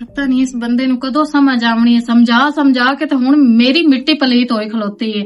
पता नहीं इस बंदे नु कदों समझ आवनी है। समझा समझा के तो हुण मेरी मिट्टी पलीत होई खलोती है।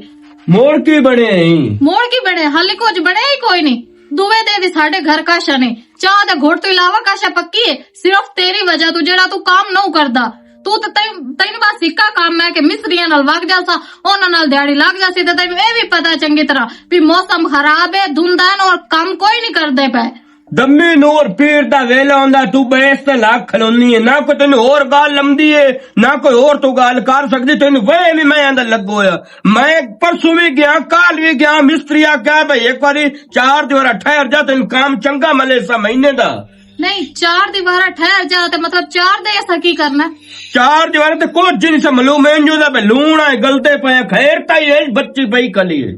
मोड़ की बने मोड़ की बने हाले कुछ बने ही कोई नहीं। दुवे दे दी साडे घर काशा ने चाह दे घोट तो इलावा काशा पक्की है। सिर्फ तेरी वजह तू जेड़ा तू काम नौ करदा तू तो तेन बस सिक्का काम है कि मिस्त्रियां नाल वग जासा ओना नाल दिहाड़ी लग जासी ते तेन ए भी पता चंगी तरह भी मौसम खराब है धुंदा है और काम कोई नहीं करदे पे। दम्मी नूर पीर दा वेला आंदा तू बेस ते लाख खलोनी है ना कोई तेन और गाल लंबदी है ना कोई और तू गाल कर सकदी तेन वे भी मैं आंदा लगो है। मैं परसों भी गया काल भी गया मिस्त्री क्या भाई एक बारी 4 दीवार ठहर जा तेन काम चंगा मिले सा महीने दा। नहीं 4 दीवार ठहर जा ते मतलब 4 दे ऐसा की करना 4 दीवार ते कुछ नहीं सा मालूम है जो दा लूण है गलते पे खैर ताई है बच्ची पई कली है।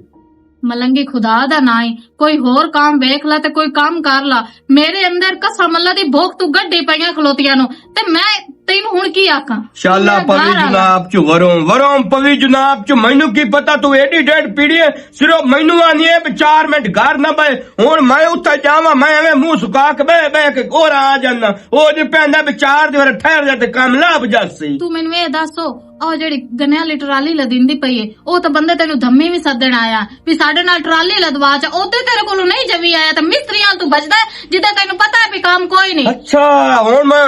मलंगी खुदा दा ना ही कोई होर काम वेख ला ते कोई काम कर ला। मेरे अंदर कसम अल्लाह दी भूख तू गड्डी पईयां खलोतियां नु ते मैं तेन हुण की आखां। शाला पवी जनाब चु वरों पवी जनाब चु मैनू की पता तू एडी डेढ़ पीड़ी है सिर्फ मैनू आनी है 4 मिनट घर ना बे हुण मैं उत्ते जावा मैं एवें मुंह सुका के बह के और आ जाना ओ जे पैंदा 4 दीवार ठहर जा ते काम लाभ जासी। तू मैनू ए दसो और जेड़ी गन्या ली ट्राली लदिंदी पई है ओ तो बंदे तेनू धम्मी भी सदन आया भी साडे नाल ट्राली लदवा चा ओते तेरे कोलों नहीं जवी आया ते मिस्त्रियां तू बचदा जिद्दां तेनू पता है भी काम कोई नहीं। अच्छा हुण मैं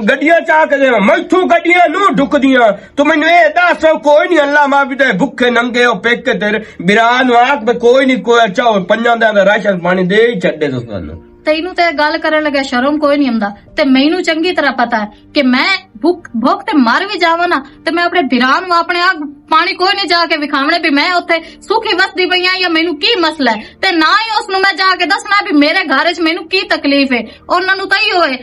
गड्डियां चा के देवां मैथों गड्डियां नू ढुकदियां तू मैनू ए दस कोई नहीं अल्लाह मां भी ते भुखे नंगे ओ पेके तेरे बिरान आख भी कोई नहीं कोई अच्छा पंजां दा राशन पानी दे ही छड्डे तो सानू तेनू ते गल करन लगे शर्म कोई नहीं आंदा ते मैनू चंगी तरह पता है कि मैं भुख ते मर भी जावां ना ते मैं अपने बिरान नु अपने आप पानी कोई नहीं जाके विखावणे भी मैं उत्थे सुखी वसदी पई या मैनू की मसला है ते ना ही उसनु मैं जाके दसना भी मेरे घर च मैनू की तकलीफ है। उन्हां नु ताई होए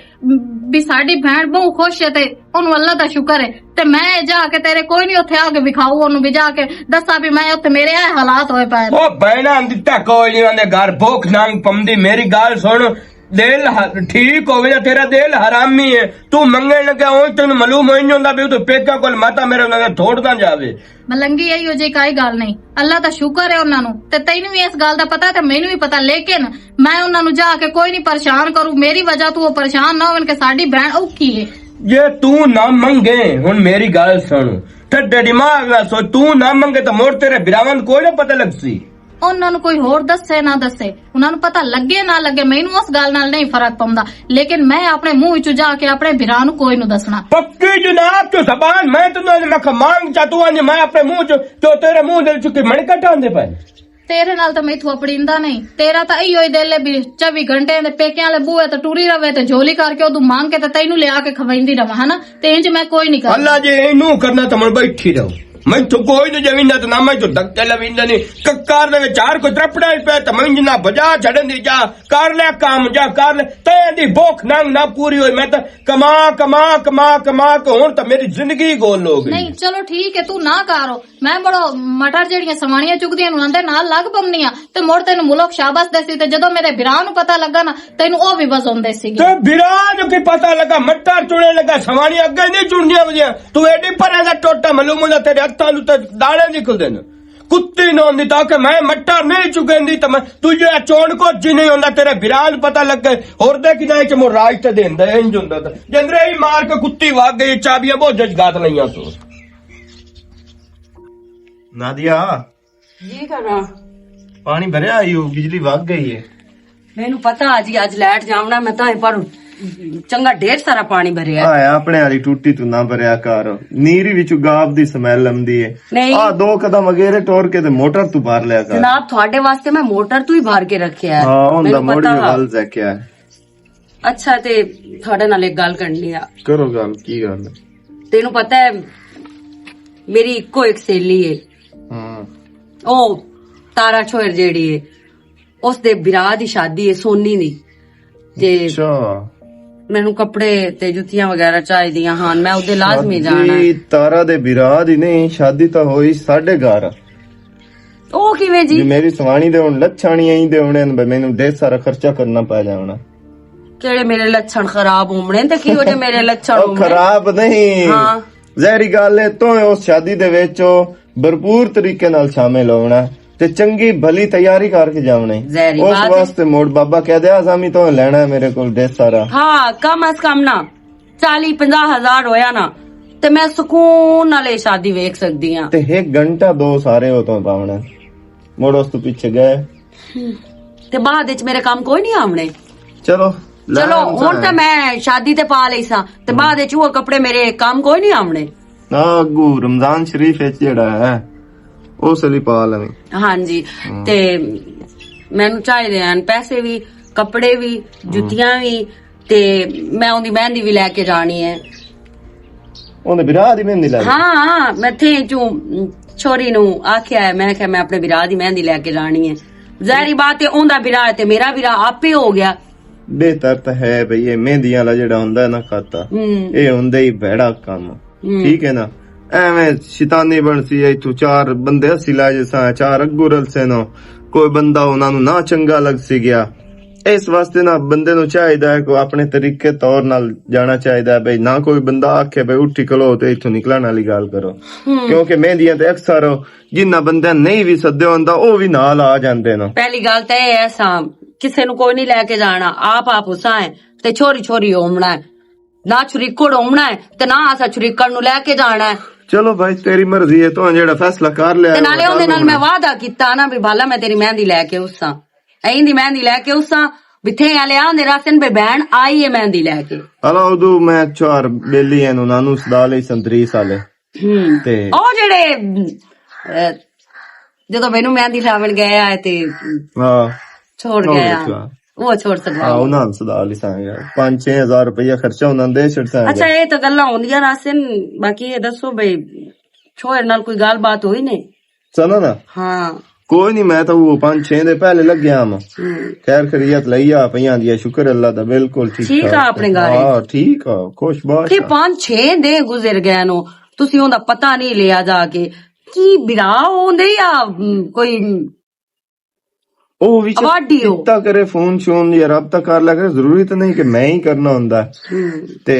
भी साडी भैण बहु खुश है ते ओनू अल्लाह दा शुक्र है ते मैं जाके तेरे कोई नहीं उत्थे आके विखाऊ ओनू भी जाके दसा भी मैं उत्थे मेरे ए हालात होए पाए। ओ बहना दिता कोई नहीं आंदे घर भूख नांग पमदी मेरी गाल सुन दिल ठीक होवे ना तेरा दिल हरामी है तू मंगण लगा ओ तेन मालूम होई नहीं हुंदा भी तू पेका कोल माता मेरे लगे थोड़दा जावे। मलंगी यही हो जे काई गल नहीं अल्लाह दा शुक्र है उन्हां नु ते तैनू भी इस गल दा पता ते मैनू भी पता लेकिन मैं उन्हां नु जाके कोई नहीं परेशान करूं मेरी वजह तू परेशान ना होवन के साडी बहन औखी है। जे तू ना मंगे हुन मेरी गल सुन ठड्डे दिमाग ना सो तू ना मंगे तो मोर तेरे बिरावन कोई ना पता लगसी उन्हां नु कोई होर दसे ना दसे उन्हां नु पता लगे ना लगे मैनू उस गल नाल नहीं फर्क पौंदा लेकिन मैं अपने मुंह विचों जाके अपने बिरा नु कोई नु दसना। पक्की जनाब तो जबान मैं तन्नू मख मांग चा तू मैं अपने मुंह चो तेरे मुंह दे चुकी मणकट आंदे पे तेरे नाल तो मैथों अपड़ींदा नहीं तेरा तो इहो ही दिल है भी 24 घंटे दे पेकियां ले बूहे ते टुरी रवे ते झोली करके ओदू मांग के ते तैनू ले आके खवाईंदी रवा है ना ते इंज मैं कोई नहीं कर अल्लाह जे इनू करना तो मैं बैठी रहूं मैं तो कोई नहीं जमीन तो ना मैं तो धक्के लविंदा नहीं कक्कार दे चार को त्रपड़ा पे तो मैं ना बजा छड़न दी जा कर ले काम जा कर ले तेरी भूख नंग ना पूरी होई मैं तो कमा कमा कमा कमा के हुन तो मेरी जिंदगी गोल हो गई। नहीं चलो ठीक है तू ना करो मैं बड़ो मटर जेड़ियां सवाणियां चुकदियां नु आंदे नाल लग पमनियां ते मोड़ तेनु मुल्क शाबाश देसी ते जदों मेरे बिरा नु पता लगा ना तेनु ओ भी बस होंदे सी ते बिरा जो की पता लगा मटर चुने लगा सवाणियां अगे नहीं चुनदियां वदियां तू एडी परे दा टोटा मालूम होंदा तेरे तालू तो दाने निकलते न कुत्ती न होंदी ताकि मैं मट्टर नहीं चुकेंदी तो मैं तुझे चोण को जी नहीं होंदा तेरे बिरान पता लग गए और देख जाए कि मोर राज ते देंदा इंज होंदा था जंदरे ही मार के कुत्ती भाग गई चाबियां बहुत जजगात नहीं तो नादिया जी करा पानी भरिया आई हो बिजली भाग गई है मैनू पता आज लाइट जावना मैं तां पर चंगा ढेर सारा पानी भरिया आया अपने वाली टूटी तू ना भरिया कर नीरी विच गाब दी स्मेल आंदी है नहीं आ 2 कदम अगेरे टोर के ते मोटर तू भर लिया कर जनाब थोड़े वास्ते मैं मोटर तू ही भर के रखिया है हां हुंदा मैनू मोड़ी पता गल जैक्या है। अच्छा ते थोड़े नाल एक गल करनी है करो गल की गल तेनू पता है मेरी इको एक सहेली है हां ओ तारा छोर जेड़ी है उस दे बिरा दी शादी है सोनी दी ते अच्छा मैनू कपड़े ते जुतियां वगैरह चाहिए हाँ मैं उदे लाजमी जाना है। तारा दे बिरा दी नहीं शादी तो होई 11:30 ओ किवें जी मेरी सवाणी दे हुन लच्छाणी आई दे होने मैनू ढेर सारा खर्चा करना पै जावना केड़े मेरे लक्षण खराब होने ते की वजह मेरे लक्षण होने खराब नहीं हाँ जहरी गल है तो उस शादी दे विच भरपूर तरीके नाल शामिल होना ते चंगी भली तैयारी करके जावना है उस वास्ते मोड़ बाबा कह दे आसामी तो लेना है मेरे को ढेर सारा हाँ कम अज कम ना 40-50 ਹਜ਼ਾਰ ਹੋਇਆ ਨਾ ਤੇ ਮੈਂ ਸਕੂਨ ਨਾਲ ਇਹ ਸ਼ਾਦੀ ਵੇਖ ਸਕਦੀ ਆ। ਤੇ 1 ਘੰਟਾ 2 ਸਾਰੇ ਹੋ ਤੋਂ ਪਾਵਣਾ ਮੁੜ ਉਸ ਤੋਂ ਪਿੱਛੇ ਗਏ ਤੇ ਬਾਅਦ ਵਿੱਚ ਮੇਰੇ ਕੰਮ ਕੋਈ ਨਹੀਂ ਆਵਣੇ। ਚਲੋ ਚਲੋ ਹੁਣ ਤਾਂ ਮੈਂ ਸ਼ਾਦੀ ਤੇ ਪਾ ਲਈ ਸਾਂ ਤੇ ਬਾਅਦ ਵਿੱਚ ਉਹ ਕੱਪੜੇ ਮੇਰੇ ਕੰਮ ਕੋਈ ਨਹੀਂ ਆਵਣੇ। ਨਾ ਅੱਗੂ ਰਮਜ਼ਾਨ ਸ਼ਰੀਫ ਵਿੱਚ ਜਿਹੜਾ ਹੈ ਉਸ ਲਈ ਪਾ ਲਵੇਂ। ਹਾਂਜੀ ਤੇ ਮੈਨੂੰ ਚਾਹੀਦੇ ਹਨ ਪੈਸੇ ਵੀ, ਕੱਪੜੇ ਵੀ, ਜੁੱਤੀਆਂ ਵੀ ਤੇ ਮੈਂ ਉਹਦੀ ਮਹਿੰਦੀ ਵੀ ਲੈ ਕੇ ਜਾਣੀ ਹੈ। ਉਹਨੇ ਵਿਰਾਹ ਦੀ ਮਹਿੰਦੀ ਲੈ ਹਾਂ ਮੈਂ ਥੇ ਚੋਂ ਛੋਰੀ ਨੂੰ ਆਖਿਆ ਹੈ, ਮੈਂ ਕਿਹਾ ਮੈਂ ਆਪਣੇ ਵਿਰਾਹ ਦੀ ਮਹਿੰਦੀ ਲੈ ਕੇ ਜਾਣੀ ਹੈ। ਜ਼ਾਹਿਰੀ ਬਾਤ ਹੈ ਉਹਦਾ ਵਿਰਾਹ ਤੇ ਮੇਰਾ ਵਿਰਾਹ ਆਪੇ ਹੋ ਗਿਆ। ਬਿਹਤਰ ਤਾਂ ਹੈ ਬਈ ਇਹ ਮਹਿੰਦੀਆਂ ਵਾਲਾ ਜਿਹੜਾ ਹੁੰਦਾ ਹੈ ਨਾ ਖਾਤਾ ਇਹ ਹੁੰਦਾ ਹੀ ਭੈੜਾ ਕੰਮ। ਠੀਕ ਹੈ ਨਾ, ਐਵੇਂ ਸ਼ੈਤਾਨੀ ਬਣਸੀ ਇਥੋਂ 4 ਬੰਦੇ ਅਸੀਂ ਲੈ ਜਸਾਂ 4 ਅੱਗੂ ਰਲਸੇ ਨਾ ਕੋਈ ਬੰਦਾ ਉਹਨਾਂ ਨੂੰ ਨਾ ਚੰਗਾ ਲੱਗ ਸੀ ਗਿਆ। ਇਸ ਵਾਸਤੇ ਨਾ ਬੰਦੇ ਨੂੰ ਚਾਹੀਦਾ ਹੈ ਕਿ ਆਪਣੇ ਤਰੀਕੇ ਤੌਰ ਨਾਲ ਜਾਣਾ ਚਾਹੀਦਾ ਹੈ ਬਈ ਨਾ ਕੋਈ ਬੰਦਾ ਆਖੇ ਬਈ ਉੱਠੀ ਖਲੋ ਤੇ ਇਥੋਂ ਨਿਕਲਣ ਵਾਲੀ ਗੱਲ ਕਰੋ। ਕਿਉਂਕਿ ਮਹਿੰਦੀਆਂ ਤੇ ਅਕਸਰ ਜਿੰਨਾ ਬੰਦਿਆਂ ਨਹੀਂ ਵੀ ਸੱਦੇ ਹੁੰਦਾ ਉਹ ਵੀ ਨਾਲ ਆ ਜਾਂਦੇ ਨੇ। ਪਹਿਲੀ ਗੱਲ ਤਾਂ ਇਹ ਹੈ ਸਾਂ ਕਿਸੇ ਨੂੰ ਕੋਈ ਨਹੀਂ ਲੈ ਕੇ ਜਾਣਾ, ਆਪ ਹੁਸਾ ਹੈ ਤੇ ਛੋਰੀ ਛੋਰੀ ਹੋਮਣਾ ਹੈ, ਨਾ ਛੁਰੀਕੜ ਹੋਮਣਾ ਹੈ ਤੇ ਨਾ ਅਸਾਂ ਛੁਰੀਕੜ ਨੂੰ ਲੈ ਕੇ ਜਾਣਾ ਹੈ। ਚਲੋ ਭਾਈ ਤੇਰੀ ਮਰਜ਼ੀ ਹੈ, ਤੂੰ ਜਿਹੜਾ ਫੈਸਲਾ ਕਰ ਲਿਆ। ਤੇ ਨਾਲੇ ਉਹਦੇ ਨਾਲ ਮੈਂ ਵਾਅਦਾ ਕੀਤਾ ਨਾ ਵੀ ਭਾਲਾ ਮੈਂ ਤੇਰੀ ਮਹਿੰਦੀ ਲੈ ਕੇ ਉਸਾਂ, ਐਂ ਦੀ ਮਹਿੰਦੀ ਲੈ ਕੇ ਉਸਾਂ ਬਿਥੇ ਆਲੇ ਆਂਦੇ ਰਾਸਨ ਬੇ ਬਹਿਣ ਆਈ ਹੈ ਮਹਿੰਦੀ ਲੈ ਕੇ। ਹਲਾ ਉਦੋਂ ਮੈਂ 4 ਬੇਲੀ ਇਹਨੂੰ ਨਾਨੂ ਸਦਾ ਲਈ 30 ਸਾਲੇ ਤੇ ਉਹ ਜਿਹੜੇ ਜਦੋਂ ਮੈਨੂੰ ਮਹਿੰਦੀ ਲਾਵਣ ਗਿਆ ਤੇ ਹਾਂ ਛੋੜ ਗਿਆ ਉਹ ਛੋੜ ਸਕਦਾ। ਉਹਨਾਂ ਨੂੰ ਸਦਾ ਲਈ ਸਾਂਗਾ 5-6 ਹਜ਼ਾਰ ਰੁਪਇਆ ਖਰਚਾ ਉਹਨਾਂ ਦੇ ਛੜਸਾਂ। ਅੱਛਾ ਇਹ ਤਾਂ ਗੱਲਾਂ ਹੁੰਦੀਆਂ ਰਾਸਨ, ਬਾਕੀ ਇਹ ਦੱਸੋ ਬਈ ਛੋੜ ਨਾਲ ਕੋਈ ਗੱਲਬਾਤ ਹੋਈ ਨੇ? ਸੁਣੋ ਨਾ। ਹਾਂ ਕੋਈ ਨਹੀਂ, ਮੈਂ ਤਾਂ ਉਹ 5-6 ਦੇ ਪਹਿਲੇ ਲੱਗਿਆ ਮੈਂ ਖੈਰ ਖਰੀਅਤ ਲਈ ਆ ਪਈਆਂ ਦੀ ਸ਼ੁਕਰ ਅੱਲਾ ਦਾ ਬਿਲਕੁਲ ਠੀਕ ਆ ਆਪਣੇ ਘਰ। ਹਾਂ ਠੀਕ ਆ ਖੁਸ਼ਬਾਸ਼। ਤੇ 5-6 ਦੇ ਗੁਜ਼ਰ ਗਏ ਨੂੰ ਤੁਸੀਂ ਉਹਦਾ ਪਤਾ ਨਹੀਂ ਲਿਆ ਜਾ ਕੇ ਕੀ ਬਿਰਾ ਹੁੰਦੇ ਜਾਂ ਕੋਈ ਉਹ ਵੀ ਆਵਾਡੀ ਹੋ ਕੀਤਾ ਕਰੇ ਫੋਨ ਸ਼ੋਨ ਜਾਂ ਰਾਬਤਾ ਕਰ ਲਿਆ ਕਰੇ, ਜ਼ਰੂਰੀ ਤਾਂ ਨਹੀਂ ਕਿ ਮੈਂ ਹੀ ਕਰਨਾ ਹੁੰਦਾ। ਤੇ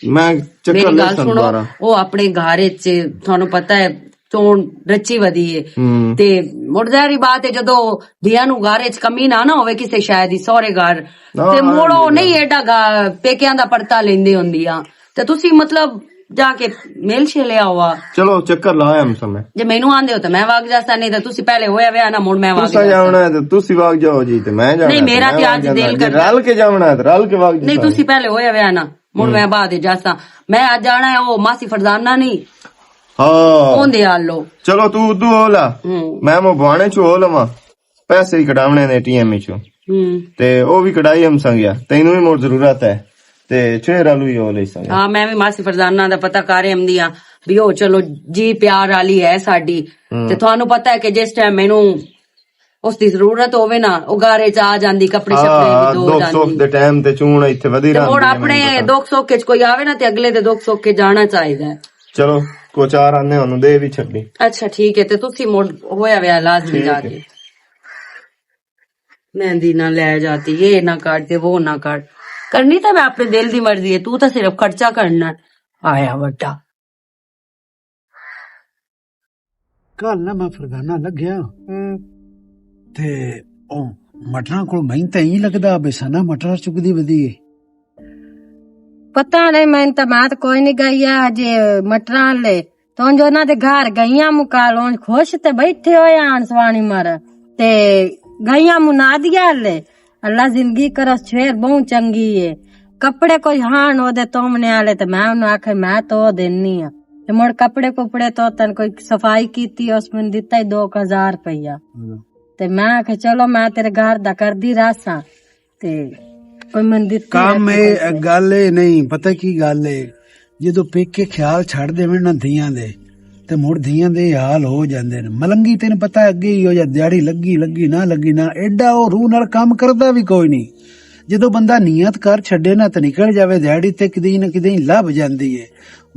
ਮੈਂ ਚੱਕਰ ਲੈ ਸੰਦਾਰਾ ਉਹ ਆਪਣੇ ਘਰ ਵਿੱਚ ਤੁਹਾਨੂੰ ਪਤਾ ਹੈ ਚੋਣ ਰੱਚੀ ਵਧੀ ਏ ਤੇ ਮੁਰਦਾਰੀ ਬਾਤ ਹੈ ਜਦੋਂ ਧੀਆਂ ਨੂੰ ਘਰ ਵਿੱਚ ਕਮੀ ਨਾ ਹੋਵੇ ਕਿਸੇ ਸ਼ਾਇਦ ਹੀ ਸਹੁਰੇ ਘਰ ਤੇ ਮੋੜੋ ਨਹੀਂ ਏਡਾ ਪੇਕਿਆਂ ਦਾ ਪੜਤਾ ਲੈਂਦੇ ਹੁੰਦੀਆਂ ਤੇ ਤੁਸੀਂ ਮਤਲਬ ਜਾ ਕੇ ਮੇਲ ਛੇਲਿਆ ਹੋਆ। ਚਲੋ ਚੱਕਰ ਲਾਇਆ ਮੈਂ ਸਮੇਂ ਜੇ ਮੈਨੂੰ ਆਂਦੇ ਹੋ ਤਾਂ ਮੈਂ ਵਗ ਜਾਸਾ, ਨਹੀਂ ਤਾਂ ਤੁਸੀਂ ਪਹਿਲੇ ਹੋਇਆ ਵਿਆਹ ਨਾ ਮੁੜ ਮੈਂ ਵਗ ਤੁਸੀਂ ਜਾਣਾ ਤੇ ਤੁਸੀਂ ਵਗ ਜਾਓ ਜੀ ਤੇ ਮੈਂ ਜਾਣਾ। ਨਹੀਂ ਮੇਰਾ ਤੇ ਅੱਜ ਦਿਲ ਕਰ ਰਲ ਕੇ ਜਾਵਣਾ ਤੇ ਰਲ ਕੇ ਵਗ ਜਾ। ਨਹੀਂ ਤੁਸੀਂ ਪਹਿਲੇ ਹੋਇਆ ਵਿਆਹ ਨਾ ਮੁੜ ਮੈਂ ਬਾਅਦ ਜਾਸਾ। ਮੈਂ ਅੱਜ ਜਾਣਾ ਹੈ ਉਹ ਮਾਸੀ ਫਰਜ਼ਾਨਾ ਨਹੀਂ ਹਾਂ ਉਹਦੇ ਆਲੋ। ਚਲੋ ਤੂੰ ਉਦੋਂ ਹੋ ਲਾ ਮੈਂ ਮੋਬਾਣੇ ਚ ਹੋ ਲਵਾਂ ਪੈਸੇ ਹੀ ਕਢਾਵਣੇ ਨੇ ATM ਚੋਂ ਤੇ ਉਹ ਵੀ ਕਢਾਈ ਹਮ ਸੰਗਿਆ ਤੈਨੂੰ ਵੀ ਮੋੜ ਜ਼ਰੂਰਤ ਹੈ ਤੇ ਚਿਹਰਾ ਨੂੰ ਵੀ ਹੋ ਲਈ ਸੰਗਿਆ। ਹਾਂ ਮੈਂ ਵੀ ਮਾਸੀ ਫਰਜ਼ਾਨਾ ਦਾ ਪਤਾ ਕਰ ਆਂਦੀਆਂ ਵੀ ਉਹ ਚਲੋ ਜੀ ਪਿਆਰ ਵਾਲੀ ਹੈ ਸਾਡੀ ਤੇ ਤੁਹਾਨੂੰ ਪਤਾ ਹੈ ਕਿ ਜਿਸ ਟਾਈਮ ਮੈਨੂੰ ਉਸ ਦੀ ਜ਼ਰੂਰਤ ਹੋਵੇ ਨਾ ਉਹ ਘਰੇ ਚ ਆ ਜਾਂਦੀ ਕੱਪੜੇ ਛੱਪੜੇ ਵੀ ਦੋ ਜਾਂਦੀ। ਦੁੱਖ ਦੇ ਟਾਈਮ ਤੇ ਚੂਣ ਇੱਥੇ ਵਧੀ ਰਹਿੰਦੀ ਹੁਣ ਆਪਣੇ ਦੁੱਖ ਸੁੱਖ ਚ ਕੋਈ ਆਵੇ ਨਾ ਤੇ ਅਗਲੇ ਦੇ ਦੁੱਖ ਸੁੱਖ ਕੇ ਜਾਣਾ ਚਾਹੀਦਾ। ਚਲੋ ਕੋ 4 ਆਨੇ ਉਹਨੂੰ ਦੇ ਵੀ ਛੱਡੀ। ਅੱਛਾ ਠੀਕ ਹੈ ਤੇ ਤੁਸੀਂ ਮੁੜ ਹੋਇਆ ਵਿਆਹ ਲਾਜ਼ਮੀ ਜਾ ਕੇ ਮਹਿੰਦੀ ਨਾ ਲੈ ਜਾਤੀ ਇਹ ਨਾ ਕਾਟ ਤੇ ਉਹ ਨਾ ਕਾਟ करनी तो मैं अपने दिल की मर्जी है, तू तो सिर्फ खर्चा करना आया वड्डा। कल ना मैं फरगाना लग्या ते ओ मटरां कोल मैं तो ही लगदा बेसना मटर चुकदी वधी पता नहीं मैं तो कोई नहीं गई है अजे मटरां ले तो जो ना दे घर गईया मुकालो खुश ते बैठे होए आन सवानी मर ते गईया मुना दिया ले अल्लाह जिंदगी करो शेर बहुत चंगी है। कपड़े कोई हान ओदे तोमने आले ते मैं उन्हें आखे मैं तो देनी आ ते मुड़ कपड़े कुपड़े तो तन कोई सफाई कीती उसमें दिता ही 2000 रुपया ते मैं आखे चलो मैं तेरे घर दा कर दी रासा ते कोई मन दिता काम में गल नहीं पता की गल है जो पेके ख्याल छड़ देवे ना धियां दे ते मुड़ धियां दे हाल हो जांदे ने। मलंगी तेन पता अगे ही हो जा दिहाड़ी लगी ना एडा ओ रूह नाल काम करदा भी कोई नहीं। जदों बंदा नियत कर छड्डे ना ते निकल जावे दिहाड़ी ते किदे ना किदे लभ जांदी है।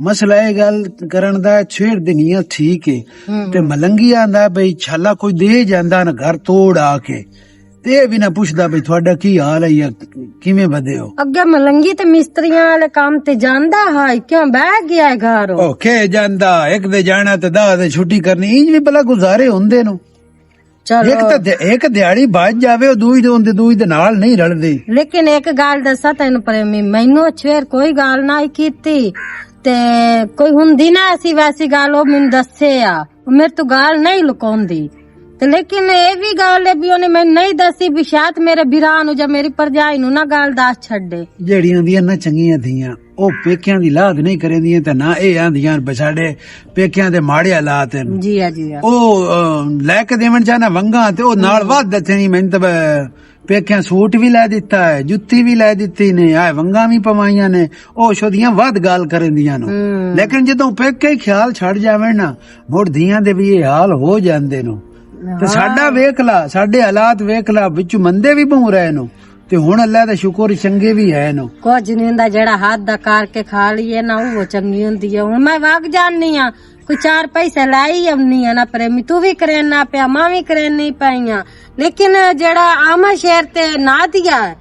मसला ये गल करन दा छेड़ दी नियत ठीक है ते मलंगी आंदा बई छाला कोई दे जांदा ना घर तोड़ आके ते भी ना पुछदा बई तुहाडा की हाल है या किवें बदे हो। अगे मलंगी ते मिस्त्रियां वाले काम ते जांदा है क्यों बह गया है घर ओके जांदा एक दे जाना ते 10 दे छुट्टी करनी इंज भी भला गुजारे हुंदे नु ਚਲੋ ਇੱਕ ਦਿਹਾੜੀ ਬਚ ਜਾਵੇ ਉਹ ਦੂਈ ਦੇ ਨਾਲ ਨਹੀਂ ਰਲਦੀ। ਲੇਕਿਨ ਇੱਕ ਗੱਲ ਦੱਸਾਂ ਤੈਨੂੰ ਪ੍ਰੇਮੀ, ਮੈਨੂੰ ਛੇਰ ਕੋਈ ਗੱਲ ਨਾ ਕੀਤੀ ਤੇ ਕੋਈ ਹੁੰਦੀ ਨਾ ਐਸੀ ਵੈਸੀ ਗੱਲ ਉਹ ਮੈਨੂੰ ਦੱਸੇ ਆ, ਮੇਰੇ ਤੋਂ ਗੱਲ ਨਹੀਂ ਲੁਕਾਉਂਦੀ ਤੇ ਲੇਕਿਨ ਇਹ ਵੀ ਗੱਲ ਹੈ ਵੀ ਉਹਨੇ ਮੈਨੂੰ ਨਹੀਂ ਦੱਸੀ ਵੀ ਸ਼ਾਇਦ ਮੇਰੇ ਵੀਰਾਂ ਨੂੰ ਜਾਂ ਮੇਰੀ ਭਰਜਾਈ ਨੂੰ ਨਾ ਗੱਲ ਦੱਸ ਛੱਡੇ। ਜਿਹੜੀਆਂ ਦੀਆਂ ਨਾ ਚੰਗੀਆਂ ਧੀਆਂ ਉਹ ਪੇਕਿਆਂ ਦੀ ਲਾਦ ਨਹੀਂ ਕਰਦੀਆਂ ਤੇ ਨਾ ਇਹ ਆਂਦੀਆਂ ਬਸਾੜੇ ਪੇਕਿਆਂ ਦੇ ਮਾੜੇ ਹਾਲਾਤ ਹਨ। ਜੀ ਆ ਜੀ ਆ। ਉਹ ਲੈ ਕੇ ਦੇਵਣ ਚਾਹਨਾ ਵੰਗਾ ਤੇ ਉਹ ਨਾਲ ਵੱਧ ਦੱਸਣੀ ਮੈਨੂੰ ਤਾਂ ਪੇਕਿਆਂ ਸੂਟ ਵੀ ਲੈ ਦਿੱਤਾ ਹੈ, ਜੁੱਤੀ ਵੀ ਲੈ ਦਿੱਤੀ ਨੇ, ਆ ਵੰਗਾ ਵੀ ਪਵਾਈਆਂ ਨੇ, ਉਹ ਸ਼ੋਦੀਆਂ ਵੱਧ ਗੱਲ ਕਰਦੀਆਂ ਨੂੰ। ਲੇਕਿਨ ਜਦੋਂ ਪੇਕੇ ਹੀ ਖਿਆਲ ਛੱਡ ਜਾਵੇ ਨਾ ਮੁੜ ਧੀਆਂ ਦੇ ਵੀ ਇਹ ਹਾਲ ਹੋ ਜਾਂਦੇ ਨੂੰ। ਤੇ ਸਾਡਾ ਵੇਖ ਲਾ, ਸਾਡੇ ਹਾਲਾਤ ਵੇਖ ਲਾ, ਵਿੱਚ ਮੰਦੇ ਵੀ ਬਹੁ ਰਹੇ ਨੂੰ ਤੇ ਹੁਣ ਅੱਲਾ ਦਾ ਸ਼ੁਕਰ ਚੰਗੇ ਵੀ ਹੈ ਨੂੰ। ਕੁਝ ਨਹੀਂ ਹੁੰਦਾ, ਜਿਹੜਾ ਹੱਥ ਦਾ ਕਰਕੇ ਖਾ ਲਈਏ ਨਾ ਉਹ ਚੰਗੀ ਹੁੰਦੀ ਹੈ। ਹੁਣ ਮੈਂ ਵਗ ਜਾਨੀ ਆ, ਕੋਈ 4 ਪੈਸੇ ਲਾਈ ਆਉਣੀ ਆ ਨਾ ਪ੍ਰੇਮੀ, ਤੂੰ ਵੀ ਕਰੇਨਾ ਪਿਆ, ਮੈਂ ਵੀ ਕਰੇਨੀ ਪਈਆਂ। ਲੇਕਿਨ ਜਿਹੜਾ ਆਮਾ ਸ਼ਹਿਰ ਤੇ ਨਾ ਦਿਆ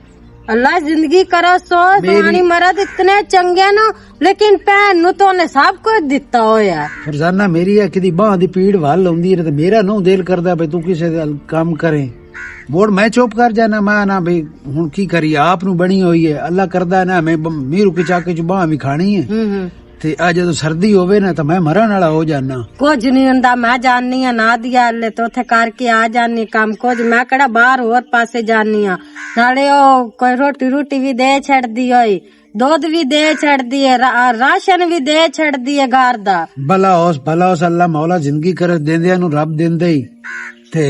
ਅੱਲਾ ਜ਼ਿੰਦਗੀ ਕਰਾ ਸੋ ਸੋਹਣੀ ਮਰਦ ਇਤਨੇ ਚੰਗੇ ਨੂੰ, ਲੇਕਿਨ ਭੈਣ ਨੂੰ ਤਾਂ ਉਹਨੇ ਸਭ ਕੁਝ ਦਿੱਤਾ ਹੋਇਆ। ਫਰਜ਼ਾਨਾ ਮੇਰੀ ਹੈ ਕਿਦੀ ਬਾਹ ਦੀ ਪੀੜ ਵੱਲ ਆਉਂਦੀ ਹੈ ਤੇ ਮੇਰਾ ਨੂੰ ਦਿਲ ਕਰਦਾ ਬਈ ਤੂੰ ਕਿਸੇ ਦਾ ਕੰਮ ਕਰੇ, ਮੋੜ ਮੈਂ ਚੁੱਪ ਕਰ ਜਾਣਾ। ਮੈਂ ਨਾ ਬਈ ਹੁਣ ਕੀ ਕਰੀ, ਆਪ ਨੂੰ ਬਣੀ ਹੋਈ ਹੈ, ਅੱਲਾ ਕਰਦਾ ਨਾ ਮੈਂ ਮੀਰੂ ਕੇ ਚਾਕੇ ਚ ਬਾਹ ਵੀ ਖਾਣੀ ਹੈ ਤੇ ਆ ਜਦੋਂ ਸਰਦੀ ਹੋਵੇ ਨਾ ਤਾਂ ਮੈਂ ਮਰਨ ਵਾਲਾ ਹੋ ਜਾਣਾ। ਕੁਝ ਨਹੀਂ ਹੁੰਦਾ, ਮੈਂ ਜਾਨੀ ਆ ਨਾ ਦਿਆ ਅੱਲੇ ਤੇ ਉੱਥੇ ਕਰਕੇ ਆ ਜਾਨੀ ਕੰਮ। ਕੁਝ ਮੈਂ ਕਿਹੜਾ ਬਾਹਰ ਹੋਰ ਪਾਸੇ ਜਾਨੀ ਆ, ਨਾਲੇ ਉਹ ਕੋਈ ਰੋਟੀ ਵੀ ਦੇ ਛੱਡਦੀ ਹੋਈ, ਦੁੱਧ ਵੀ ਦੇ ਛੱਡਦੀ ਹੈ, ਰਾਸ਼ਨ ਵੀ ਦੇ ਛੱਡਦੀ ਹੈ ਘਰ ਦਾ। ਭਲਾ ਉਸ ਅੱਲਾ ਮੌਲਾ ਜ਼ਿੰਦਗੀ ਕਰ ਦਿੰਦਿਆਂ ਨੂੰ ਰੱਬ ਦਿੰਦੇ ਹੀ ਤੇ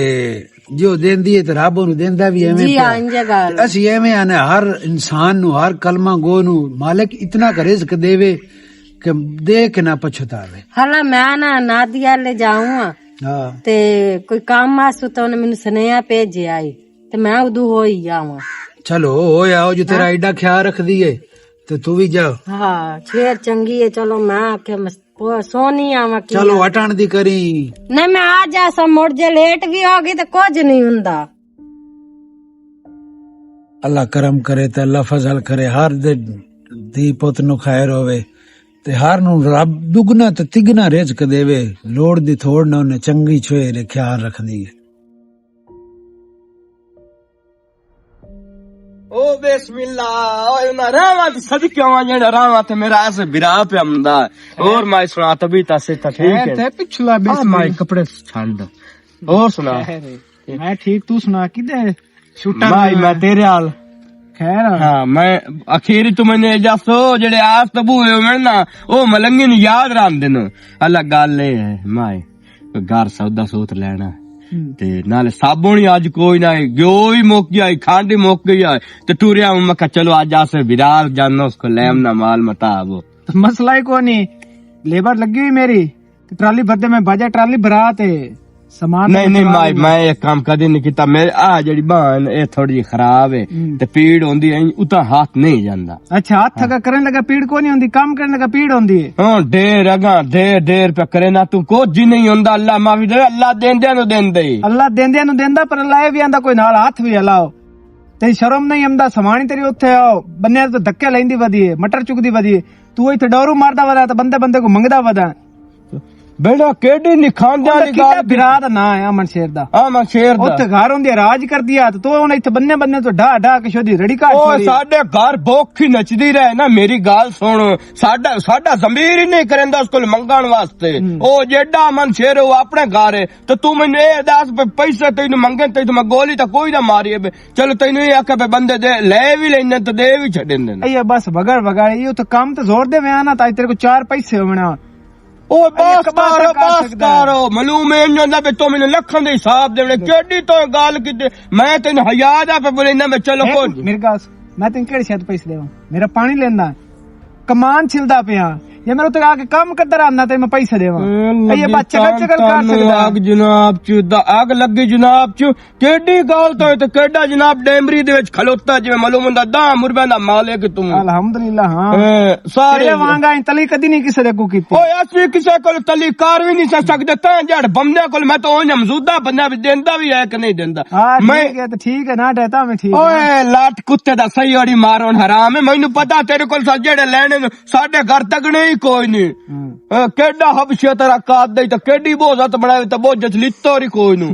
ਜੋ ਦਿੰਦੀ ਹੈ ਤੇ ਰੱਬ ਉਹਨੂੰ ਦਿੰਦਾ ਵੀ ਐਵੇਂ। ਜੀ ਹਾਂ ਗੱਲ ਅਸੀਂ ਐਵੇਂ ਆਨੇ ਹਰ ਇਨਸਾਨ ਨੂੰ ਹਰ ਕਲਮਾ ਗੋ ਨੂੰ ਮਾਲਕ ਇਤਨਾ ਕਰ ਰਿਜ਼ਕ ਦੇਵੇ ਕਿ ਦੇਖ ਨਾ ਪਛਤਾਵੇ। ਹਲਾ ਮੈਂ ਨਾ ਨਾਦੀਆ ਲੈ ਜਾਊਂ ਤੇ ਕੋਈ ਕੰਮ ਆਸੂ ਤਾਂ ਉਹਨੇ ਮੈਨੂੰ ਸੁਨੇਹਾ ਭੇਜਿਆ ਈ ਤੇ ਮੈਂ ਉਦੋਂ ਹੋਈ ਜਾਵਾਂ। ਚਲੋ ਹੋਇਆ ਜੋ ਤੇਰਾ ਐਡਾ ਖਿਆਲ ਰੱਖਦੀ ਏ ਤੇ ਤੂੰ ਵੀ ਜਾ। ਹਾਂ ਛੇਰ ਚੰਗੀ ਹੈ, ਚਲੋ ਮੈਂ ਆਖਿਆ ਸੋਨੀ ਆਵਾਂ। ਚਲੋ ਹਟਣ ਦੀ ਕਰੀ ਨਹੀਂ ਮੈਂ ਆ ਜਾ ਸਾ, ਮੁੜ ਜੇ ਲੇਟ ਵੀ ਹੋ ਗਈ ਤੇ ਕੁਝ ਨਹੀਂ ਹੁੰਦਾ। ਅੱਲਾ ਕਰਮ ਕਰੇ ਤੇ ਅੱਲਾ ਫਜ਼ਲ ਕਰੇ, ਹਰ ਦੇ ਦੀ ਪੁੱਤ ਨੂੰ ਖੈਰ ਹੋਵੇ ਤੇ ਹਰ ਨੂੰ ਰੱਬ ਦੁਗਣਾ ਤੇ ਤਿਗਣਾ ਰਿਜ਼ਕ ਦੇਵੇ, ਲੋੜ ਦੀ ਥੋੜ ਨਾ ਉਹਨੇ ਚੰਗੀ ਛੋਏ ਖਿਆਲ ਰੱਖਦੀ ਹੈ। ओ बिस्मिल्ला ओए ना रावा ते सदके आवा जेड़ा रावा ते मेरा ऐसे बिरा पे आंदा और मैं सुना तभी तासे ठीक है ते पिछला मैं कपड़े छांड और सुना मैं ठीक, तू सुना किदे छुट्टा भाई मैं तेरे हाल खैर। हाँ मैं अखीरी तू मैंने जसो जेड़े आज तबू होवे ना ओ मलंगी नु याद राम दिन अलग गल है मैं घर सौदा सूत लेना ते नाले साबुन ही अज कोई ना घ्यो भी मुक गया, खंड ही मुक गई ते टूरिया मैं कहा चलो आज आसे विरार जाना उसको लैमना माल मताब। तो मसला ही कोई नहीं, लेबर लगी हुई मेरी ट्राली भरते में बाजा ट्राली भरा ते समान नहीं मैं एक काम कदी नहीं किया। मेरे आ जेडी बांह ए थोड़ी खराब है ते पीड़ होंदी है उता हाथ नहीं जांदा। अच्छा हाथ थका करने लगा पीड़ को नहीं होंदी, काम करने लगा पीड़ होंदी है। हां ढेर अगा ढेर पे करे ना तू कुछ जी नहीं होंदा। अल्लाह माफी दे, अल्लाह देंदे नु देंदे ही, अल्लाह देंदे नु देंदा पर अल्लाह भी आंदा कोई नाल हाथ भी हलाओ। तेरी शर्म नहीं आंदा, समानी तेरी उत्थे आओ बन्ने तो धक्के लैंदी वदी है, मटर चुकदी वदी है, तू इथे डोरू मारदा वदा तो बंदे को मंगदा वदा। बेड़ा केडी नहीं खांदे वाली गल बिरा दा ना है अमन शेर दा। अमन शेर दा उत्थे घर होंदे राज कर दिया तो हुन इथे बन्ने तो ढा के शोदी रड़ी काट ओ साडे घर भूखी नचदी रहे ना। मेरी गाल सुन, साडा जमीर ही नहीं करंदा उसको मंगण वास्ते। ओ जेड़ा अमन शेर वो अपने घर है तो तू मैनू ए दस पैसे तेनू मंगे ते मैं गोली तो कोई ना मारी। चलो तेनू ये आखे पे बंदे दे ले भी लेने तो दे भी छडेंदे ने। ये बस वगड़ ये तो काम तो जोर दे वे ना ताई तेरे को 4 पैसे होवना। ओ बस करो मालूम है इंजन दा तो मैंने लखन दे हिसाब देने केडी तो गाल कीते मैं तेन हया दा पे बोलेना मैं चलो कोई मेरे गास मैं तेन केड़े शायद पैसे देवा, मेरा पानी लेंदा कमान छिलदा पिया ये मेरे तो आके काम करदा रहना ते मैं पैसे देवा। ये बात चगल कर सकदा। आग जनाब च आग लगी जनाब च केडी गाल तो केडा जनाब डेमरी दे विच खलोता जिवें मालूम हुंदा 10 मुरबे दा मालिक तुम। अल्हम्दुलिल्लाह हां सारे वांगा तली कदी नहीं किसे दे को कीती। ओए असली किसे कोल तली कार भी नहीं सकदे ता जड़ बंदे कोल मैं तो ओं मौजूदा बंदा भी देंदा भी है कि नहीं देंदा। मैं ठीक है ना देता मैं ठीक। ओए लाट कुत्ते दा सही ओड़ी मारोन हराम है। मैनू पता तेरे कोल जेड़े लेने साडे घर तगने कोई नहीं केडा हबशिया तेरा काद दे तो केडी बोझत बनावे तो बोझ लित्तो री कोई नु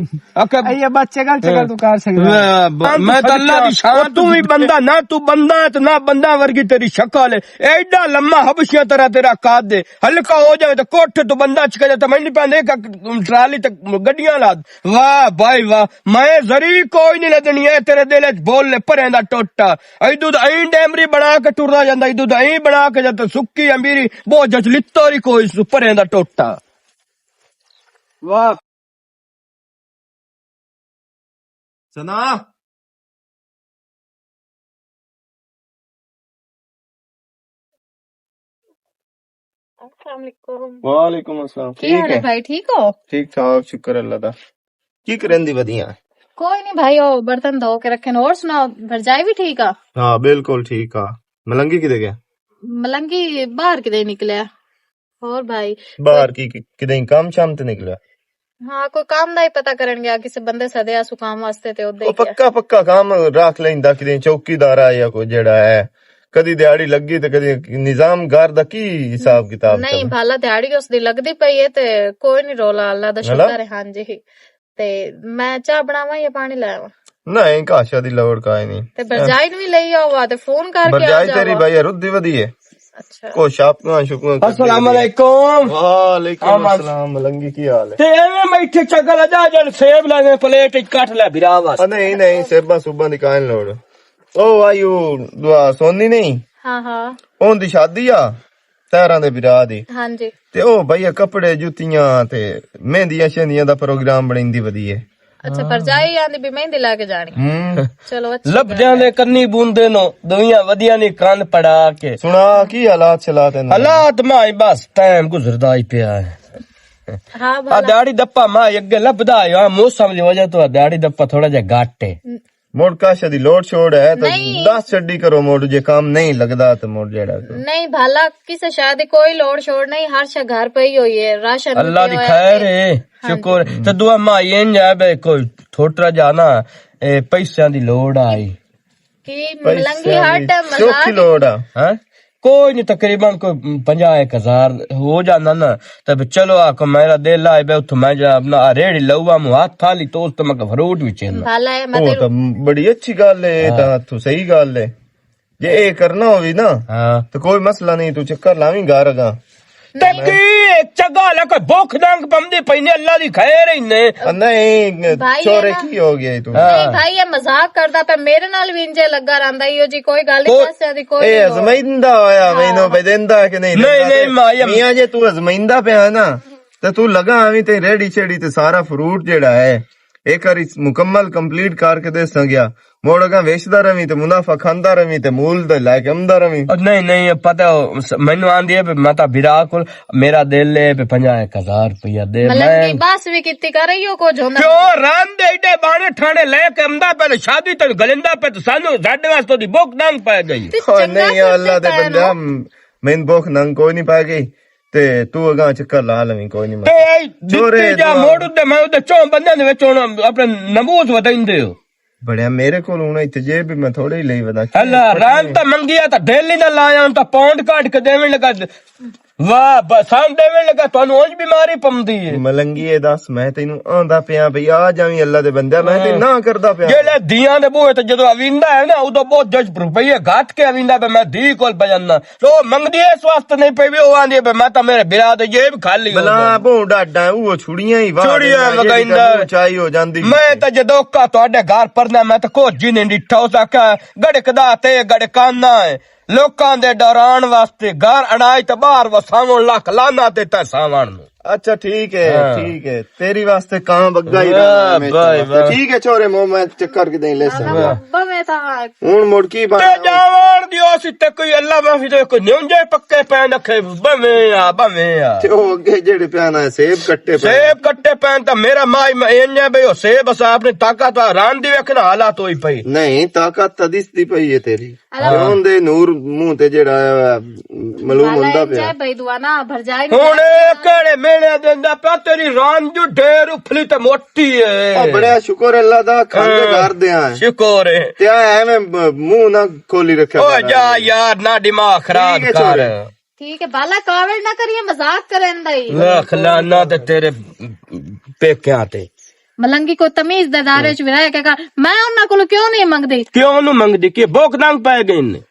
ये बच्चे गल चल तू कर सकदा मैं तो अल्लाह दी शान तू भी बंदा ना तू बंदा है तो ना बंदा वर्गी तेरी शक्ल है एडा लम्मा हबशिया तेरा काद दे हल्का हो जाए तो कोठ तो बंदा चक जाए तो मैं नहीं पाने ट्राली तक गड्डियां ला वाह भाई वाह मैं जरी कोई नहीं लदनी है तेरे दिल च बोल ले परे दा टोटा इदू अं डैमरी बना के टुरदा जांदा इदू अं बना के जद सुक्की अमीरी बोझ च लित्तो री कोई परे दा टोटा वाह सना वालेकुम अस्सलाम ਕੀ ਹਾਲ ਹੈ ਭਾਈ ਠੀਕ ਹੋ ठीक ठाक शुक्र अल्लाह दा की करन दी वधिया ਕੋਈ ਨਹੀਂ ਭਾਈ ਉਹ ਬਰਤਨ ਧੋ ਕੇ ਰੱਖੇ ਨੇ ਹੋਰ ਸੁਣਾਓ ਭਰਜਾਈ ਵੀ ਠੀਕ ਆ हाँ बिल्कुल ठीक आ मलंगी किदे गया ਮਲੰਗੀ ਬਾਹਰ ਕਿਤੇ ਨਿਕਲਿਆ ਹੋਰ ਭਾਈ बाहर की किदे काम शाम ते निकलिया ਹਾਂ ਕੋਈ ਕੰਮ ਦਾ ਹੀ ਪਤਾ ਕਰਨ ਗਿਆ ਕਿਸੇ ਬੰਦੇ ਸਦਿਆ ਸੁ ਕੰਮ ਵਾਸਤੇ ਤੇ ਉਹਦੇ ਉਹ ਪੱਕਾ ਕੰਮ ਰੱਖ ਲੈਂਦਾ ਕਿਤੇ ਚੌਕੀਦਾਰ ਆ ਜਾਂ ਕੋਈ ਜਿਹੜਾ ਹੈ ਕਦੀ ਦਿਹਾੜੀ ਲੱਗੀ ਤੇ ਕਦੀ ਨਿਜ਼ਾਮ ਘਰ ਦਾ ਕੀ ਹਿਸਾਬ ਕਿਤਾਬ ਨਹੀਂ ਭਾਲਾ ਦਿਹਾੜੀ ਉਸ ਦੀ ਲੱਗਦੀ ਪਈ ਹੈ ਤੇ ਕੋਈ ਨਹੀਂ ਰੋਲਾ ਅੱਲਾ ਦਾ ਸ਼ੁਕਰ ਹੈ ਹਾਂਜੀ ਤੇ ਮੈਂ ਚਾਹ ਬਣਾਵਾਂ ਜਾਂ ਪਾਣੀ ਲੈ ਆਵਾਂ ਨਹੀਂ ਕਾਸ਼ਾ ਦੀ ਲੋੜ ਕਾਇ ਨਹੀਂ ਤੇ ਬਰਜਾਈ ਨੂੰ ਵੀ ਲਈ ਆਵਾ ਤੇ ਫੋਨ ਕਰਕੇ ਆ ਬਰਜਾਈ ਜਾਵਾ ਤੇਰੀ ਭਾਈ ਰੁੱਦੀ ਵਧੀ ਹੈ ਅੱਛਾ ਕੋ ਸ਼ਾਪਾਂ ਸ਼ੁਕਰ अस्सलाम वालेकुम वालेकुम अस्सलाम मलंगी की हाल है ते एवें मैं इत्थे चगल जा जन सेब लावे प्लेट च कट ले बिरा वास नहीं सेबा सुबा ਦੀ ਕਾਇਨ ਲੋੜ ਉਹ ਆਯੂ ਦੁਆ ਸੋਨੀ ਨਹੀਂ ਹਾਂ ਹਾਂ ਉਹਦੀ ਸ਼ਾਦੀ ਆ ਤੇਰਾਂ ਦੇ ਵਿਰਾਹ ਦੀ ਹਾਂਜੀ ਤੇ ਉਹ ਭਈਆ ਕੱਪੜੇ ਜੁੱਤੀਆਂ ਤੇ ਮਹਿੰਦੀਆਂ ਸ਼ਹਿੰਦੀਆਂ ਦਾ ਪ੍ਰੋਗਰਾਮ ਬਣਾਉਂਦੀ ਵਧੀਆ ਅੱਛਾ ਭਰਜਾਈ ਆਂਦੀ ਵੀ ਮਹਿੰਦੀ ਲਾ ਕੇ ਜਾਣੀ ਚਲੋ ਅੱਛਾ लब जाने कन्नी बूंदे नो दुनिया वदिया नी कान पड़ा के ਸੁਣਾ ਕੀ ਹਾਲਾਤ ਚਲਾਤ ਨੇ हालात माई बस टाइम गुजरदा ही पिया है ਹਾਂ आ ਭਾਲਾ दाढ़ी दप्पा माई अगे लभदा है मौसम दी वजह तो दाढ़ी दप्पा थोड़ा जा घट है ਮੋੜ ਕਾਸ਼ਾ ਦੀ ਲੋੜ ਛੋੜ ਹੈ ਤਾਂ ਨਹੀਂ। 10 ਛੱਡੀ ਕਰੋ ਮੋੜ ਜੇ ਕੰਮ ਨਹੀਂ ਲੱਗਦਾ ਤੇ ਮੋੜ ਜਿਹੜਾ ਨਹੀਂ ਭਾਲਾ ਕਿਸੇ ਸ਼ਾਇਦ ਦੀ ਕੋਈ ਲੋੜ ਛੋੜ ਨਹੀਂ ਹਰ ਸ਼ਾ ਘਰ ਪਈ ਹੋਈ ਹੈ ਰਾਸ਼ਨ ਵੀ अल्लाह दी ਪਿਆ खैर होया है शुक्र तो दुआ माई इन जाए कोई थोड़ा जाना पैसा दी लोड़ आई कि मलंगी हर टाइम चौकी मजाक लोड़ आ हैं कोई नहीं तकरीबन कोई 50,000 हो जाना ना तब चलो आको मेरा दिल आए बे उठ मैं जा अपना रेड़ी लऊआ मु हाथ थाली तो उस तक फ्रूट भी चेना भाला है मैं ਉਹ ਤਾਂ ਬੜੀ ਅੱਛੀ ਗੱਲ ਹੈ ਇਹ ਤਾਂ ਤੂੰ ਸਹੀ ਗੱਲ ਹੈ ਜੇ ਇਹ ਕਰਨਾ ਹੋਵੇ ਨਾ हाँ ਤੇ ਕੋਈ ਮਸਲਾ ਨਹੀਂ ਤੂੰ ਚੱਕਰ ਲਾਵੀਂ ਘਰ ਅਗਾ तकी चगा लगा भूख नंग पमदी पईने अल्लाह दी खैर ही ने ਨਹੀਂ ਭਾਈ ਚੋਰੇ ਇਹ ਨਾ- ਕੀ ਹੋ ਗਿਆ ਤੂੰ ਨਹੀਂ ਭਾਈ ਇਹ ਮਜ਼ਾਕ ਕਰਦਾ ਪਿਆ ਮੇਰੇ ਨਾਲ ਵੀ ਇੰਜੇ ਲੱਗਾ ਰਹਿੰਦਾ ਈਓ ਜੀ ਕੋਈ ਗੱਲ ਨਹੀਂ ਪਾਸੇ ਦੀ ਕੋਈ ਇਹ ਨਹੀਂ ਲੋੜ। ਅਜ਼ਮਾਇੰਦਾ ਹੋਇਆ ਮੈਨੂੰ ਬਦਿੰਦਾ ਕਿ ਨਹੀਂ ਨਹੀਂ, ਦਿੰਦਾ ਨਹੀਂ, ਤੇ ਮਾਇਆ- ਮੀਆਂ ਜੇ ਤੂੰ ਅਜ਼ਮਾਇੰਦਾ ਪਿਆ ਨਾ ਤੇ ਤੂੰ ਲਗਾ ਆਵੀਂ ਤੇ ਰੇੜੀ ਛੇੜੀ ਤੇ ਸਾਰਾ ਫਰੂਟ ਜਿਹੜਾ ਹੈ ਇੱਕ ਵਾਰੀ ਮੁਕੰਮਲ ਕੰਪਲੀਟ ਕਰਕੇ ਦੇ ਸੰਗਿਆ ਮੋੜਗਾ ਵੇਚਦਾ ਰਵੀਂ ਤੇ ਮੁਨਾਫਾ ਖਾਂਦਾ ਰਵੀਂ ਤੇ ਮੂਲ ਦੇ ਲੈ ਕੇ ਆਉਂਦਾ ਰਵੀਂ नहीं नहीं पता मैनू आंदी है माता बिरा को मेरा दिल है 50,000 रुपया दे ਮਲੰਗੀ ਬਸ ਵੀ ਕੀਤੀ ਕਰ ਰਹੀਓ ਕੁਝ ਹੁੰਦਾ क्यों राम दे इडे बाणे ठाणे लेके आंदा पे शादी ते गलिंदा पे सानू साडे वास्ते दी भूख नंग पै गई ਤੇ ਓ ਚੰਗਾ ਨਹੀਂ ਅੱਲਾ ਦੇ ਸੋਚਦਾ ਬੰਦਾ ਮੈਨੂੰ ਭੁੱਖ ਨੰਗ ਕੋਈ ਨਹੀਂ ਪੈ ਗਈ ਤੇ ਤੂੰ ਅਗਾ ਚੱਕਰ ਲਾ ਲਵੀਂ ਕੋਈ ਨਹੀਂ ए चोरे जित्ते जा दुआ। मोड़ दे मैं उदे चों बंदे दे विच हुन अपने नमूज वताइंदे हो ਬੜਿਆ ਮੇਰੇ ਕੋਲ ਹੁਣ ਇੱਥੇ ਜੇ ਵੀ ਮੈਂ ਥੋੜੇ ਹੀ ਲਈ ਵਦਾ अल्लाह राम ता मंगिया ता डेली दा लाया ता पौंड काट के देवन लगा वाह बसान देवन लगा तानू उंज बीमारी पमदी है ਮਲੰਗੀ ਇਹ ਦੱਸ ਮੈਂ ਤੈਨੂੰ ਆਂਦਾ ਪਿਆ ਬਈ ਆ ਜਾਵੀਂ ਅੱਲਾ ਦੇ ਬੰਦਿਆ ਮੈਂ ਤੇ ਨਾ ਕਰਦਾ ਪਿਆ जेले दियां दे बूहे ते जदों अविंदा है ना उदो बहुत जज रुपये घट के अविंदा पे मैं धी कोल बजाना तो मंगदी इस वास्ते नहीं पे भी ओ आंदी पे मैं ता मेरे बिरा दे जेब खाली हो ਬਲਾ जाए। ਭੋਂ ਡਾਡਾ ਉਹ ਛੁੜੀਆਂ ਹੀ ਵਾਹ ਛੁੜੀਆਂ ਮਗਾਈਂਦਾ। ਚਾਈ ਹੋ ਜਾਂਦੀ मैं तो जदों का तुहाडे घर परना मैं तो कोई जी नहीं डिठा उस आख्या गड़कदा ते गड़काना है लोकां दे डराण वास्ते घर अनाज ते बाहर वसावण लख लाना ते तसावण नु अच्छा ठीक है हाँ। ठीक है तेरी वास्ते कहां बग्गा ही वाह, रहना है मेरे वाह, वास्ते। वाह। ठीक है छोरे मो मैं चक्कर के नहीं ले सकता ਬਵੇਂ ਤਾਂ ਹੁਣ ਮੁੜਕੀ ते जावण दियो सी ते कोई अल्लाह माफी ते कोई न्यूंजे पक्के पैन रखे बवे आ ਤੇ ਉਹ ਅੱਗੇ ਜਿਹੜੇ ਪਿਆਣਾ ਸੇਬ ਕੱਟੇ ਪਏ सेब कट्टे पैन ता मेरा माई में इन्ने बे ओ सेब असा अपनी ताकत रान दी वेखना हालात होई पई ਨਹੀਂ ਤਾਕਤ ਤਾਂ ਦਿਸਦੀ ਪਈ ਹੈ ਤੇਰੀ ਉਹਦੇ ਨੂਰ ਮੂੰਹ ਤੇ ਜਿਹੜਾ ਮਲੂਮ ਹੁੰਦਾ ਪਿਆ ਜੈ ਬਈ ਦੁਆ ਨਾ ਭਰਜਾਈ ਹੁਣ ਕਿਹੜੇ ਮੇਲੇ ਦਿੰਦਾ ਪਿਆ ਤੇਰੀ ਰਾਨ ਜੂ ਢੇਰ ਉਫਲੀ ਤੇ ਮੋਟੀ ਉਹ ਏ ਬੜਾ ਸ਼ੁਕਰ ਅੱਲਾ ਦਾ ਖਾਂਦੇ ਕਰਦੇ ਆ ਸ਼ੁਕਰ ਏ ਤੇ ਐਵੇਂ ਮੂੰਹ ਨਾ ਖੋਲੀ ਰੱਖਿਆ ਓ ਕਰ। ਜਾ ਯਾਰ ਨਾ ਦਿਮਾਗ ਖਰਾਬ ਠੀਕ ਹੈ ਕਰ ਛੋਰੇ। ठीक है बाला कावड़ ना करिए मजाक करें दई ਲੱਖ ਲਾਨਾ ਤੇ ਤੇਰੇ ਪੇਕਿਆਂ ਤੇ ਮਲੰਗੀ ਕੋ ਤਮੀਜ਼ ਦੇ ਦਾਇਰੇ ਚ ਵੀ ਰਹਿ ਕੇ ਮੈਂ ਉਹਨਾਂ ਕੋਲ ਕਿਉਂ ਨਹੀਂ ਮੰਗਦੀ ਕਿਉਂ ਨੂੰ ਮੰਗਦੀ ਕਿ ਭੁੱਖ ਨੰਗ ਪੈ ਗਈ ਨੇ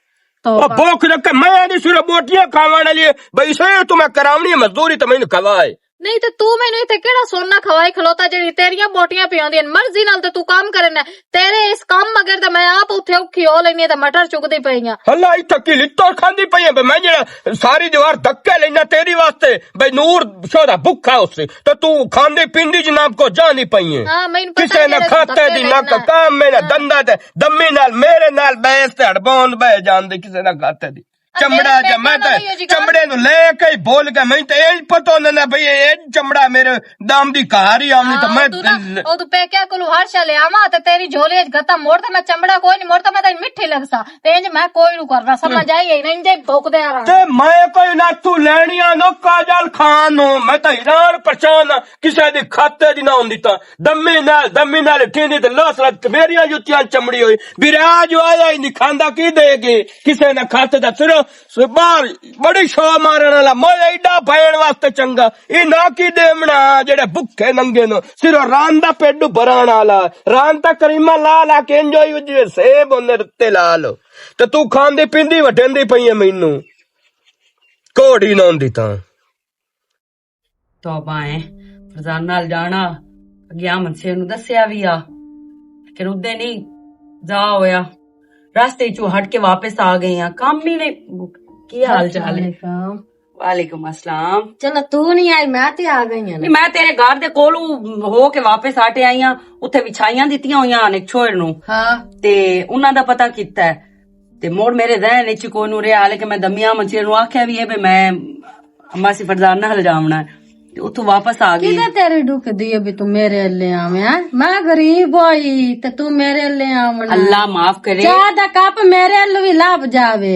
ਉਹ ਭੁੱਖ ਰੱਖ ਮੈਂ ਇਹਦੀ ਸਿਰ ਬੋਟੀਆਂ ਖਾਵਣ ਵਾਲੀ ਬਈ ਸੇ ਤੂੰ ਮੈਂ ਕਰਾਉਣੀ ਮਜ਼ਦੂਰੀ ਤੇ ਮੈਨੂੰ ਖਵਾਏ ਨਹੀਂ ਤੇ ਤੂੰ ਮੈਨੂੰ ਇੱਥੇ ਕਿਹੜਾ ਸੋਨਾ ਖਵਾਈ ਖਲੋਤਾ ਜਿਹੜੀ ਤੇਰੀਆਂ ਬੋਟੀਆਂ ਪਿਆਉਂਦੀਆਂ ਮਰਜ਼ੀ ਨਾਲ ਤੇ ਤੂੰ ਕੰਮ ਕਰਨਾ ਤੇਰੇ ਇਸ ਕੰਮ ਮਗਰ ਤਾਂ ਮੈਂ ਆਪ ਉੱਥੇ ਔਖੀ ਹੋ ਲੈਣੀ ਤੇ ਮਟਰ ਚੁਗਦੀ ਪਈਆਂ ਹੱਲਾ ਇੱਥੇ ਕੀ ਲਿੱਤੋ ਖਾਂਦੀ ਪਈ ਹੈ ਮੈਂ ਜਿਹੜਾ ਸਾਰੀ ਦੀਵਾਰ ਧੱਕੇ ਲੈਣਾ ਤੇਰੀ ਵਾਸਤੇ ਬਈ ਨੂਰ ਸ਼ੋਦਾ ਭੁੱਖਾ ਉਸੇ ਤੇ ਤੂੰ ਖਾਂਦੀ ਪਿੰਡੀ ਜਨਾਬ ਕੋ ਜਾਣੀ ਪਈ ਹੈ ਹਾਂ ਮੈਨੂੰ ਪਤਾ ਕਿਸੇ ਨੇ ਖਾਤੇ ਦੀ ਨਾ ਕੰਮ ਮੇਰਾ ਦੰਦਾ ਤੇ ਦੰਮੀ ਨਾਲ ਮੇਰੇ ਨਾਲ ਬੈਸ ਤੇ ਹੜਬੋਂਦ ਬਹਿ ਜਾਂਦੇ ਕਿਸੇ ਨਾ ਖਾਤੇ ਦੀ ਚਮੜਾ ਜਾਂ ਮੈਂ ਤਾਂ ਚਮੜੇ ਨੂੰ ਲੈ ਕੇ ਬੋਲ ਕੇ ਮੈਂ ਤੇ ਇਹ ਪਤਾ ਨਾ ਬਈ ਇਹ ਚਮੜਾ ਮੇਰੇ ਦਮ ਦੀ ਘਰ ਹੀ ਆਉਣੀ ਤਾਂ ਮੈਂ ਉਹ ਤੂੰ ਪੇਕਿਆ ਕੋਲ ਹਰ ਸ਼ਾ ਲਿਆਵਾਂ ਤੇ ਤੇਰੀ ਝੋਲੇ ਚ ਗੱਤਾ ਮੋੜ ਤੇ ਮੈਂ ਚਮੜਾ ਕੋਈ ਨਹੀਂ ਮੋੜਦਾ ਮੈਂ ਤਾਂ ਮਿੱਠੀ ਲੱਗਸਾ ਤੇ ਇੰਜ ਮੈਂ ਕੋਈ ਨੂੰ ਕਰਨਾ ਸਮਝ ਆਈ ਨਹੀਂ ਜੇ ਭੁੱਕਦੇ ਆ ਤੇ ਮੈਂ ਕੋਈ ਨਾ ਤੂੰ ਲੈਣੀਆਂ ਨੋਕਾ ਜਲ ਖਾਨ ਨੂੰ ਮੈਂ ਤਾਂ ਹੈਰਾਨ ਪਰੇਸ਼ਾਨ ਕਿਸੇ ਦੀ ਖਾਤੇ ਦੀ ਨਾ ਹੁੰਦੀ ਤਾਂ ਦਮੀ ਨਾਲ ਠੇਂਦੀ ਤੇ ਲੋਸਰਾ ਮੇਰੀਆਂ ਜੁੱਤੀਆਂ ਚਮੜੀ ਹੋਈ ਵਿਰਾਜ ਆਇਆ ਹੀ ਨਹੀਂ ਖਾਂਦਾ ਕੀ ਦੇਗੇ ਕਿਸੇ ਨੇ ਖਾਤੇ ਦਾ ਸਿਰ ਬਾਹਰ ਬੜੀ ਸ਼ੋ ਮਾਰਨ ਵਾਲਾ ਮੈਂ ਐਡਾ ਭੈਣ ਵਾਸਤੇ ਚੰਗਾ ਇਹ ਨਾ ਕੀ ਦੇਵਣਾ ਜਿਹੜੇ ਭੁੱਖੇ ਨੰਗੇ ਨੂੰ ਸਿਰੋਂ ਰਾਂ ਦਾ ਪੇਡੂ ਭਰਾਣ ਵਾਲਾ ਰਾਂ ਤਾਂ ਕਰੀਮਾ ਲਾ ਕੇ ਇੰਜੋਏ ਵਜੇ ਸੇਬ ਉਹਨੇ ਰੱਤੇ ਲਾ ਲੋ ਤੇ ਤੂੰ ਖਾਂਦੀ ਪੀਂਦੀ ਵਟੇਂਦੀ ਪਈ ਐ ਮੈਨੂੰ ਕੋੜੀ ਨਾ ਹੁੰਦੀ ਤਾਂ ਤੋਬਾ ਹੈ ਫਰਜ਼ਾਨ ਨਾਲ ਜਾਣਾ ਗਿਆ ਮਨਸੇ ਨੂੰ ਦੱਸਿਆ ਵੀ ਆ ਕਿ ਉਹਦੇ ਨਹੀਂ ਜਾ ਹੋਇਆ रास्ते चो हट के वापस आ गए हैं काम ही ने की हाल चाल है वालेकुम अस्सलाम चलो तू नहीं आई मैं ते आ गई नहीं मैं तेरे घर दे कोलू हो के वापस आटे आई हां उत्थे विछाइयां दित्तियां होईयां ने छोड़ नु हां ते उन्हां दा पता कीता है ते मोड़ मेरे ज़हन विच कोई नु रिया हाले कि मैं दमिया मंचे नु आख्या भी है मैं मासी फरजान नाल जावना उतो वापस आ गई किधर तेरी दुख दी अभी तू मेरे ले आवे मैं गरीब होई ते तू मेरे ले आवना अल्लाह माफ करे चाह दा कप मेरे ले भी लब जावे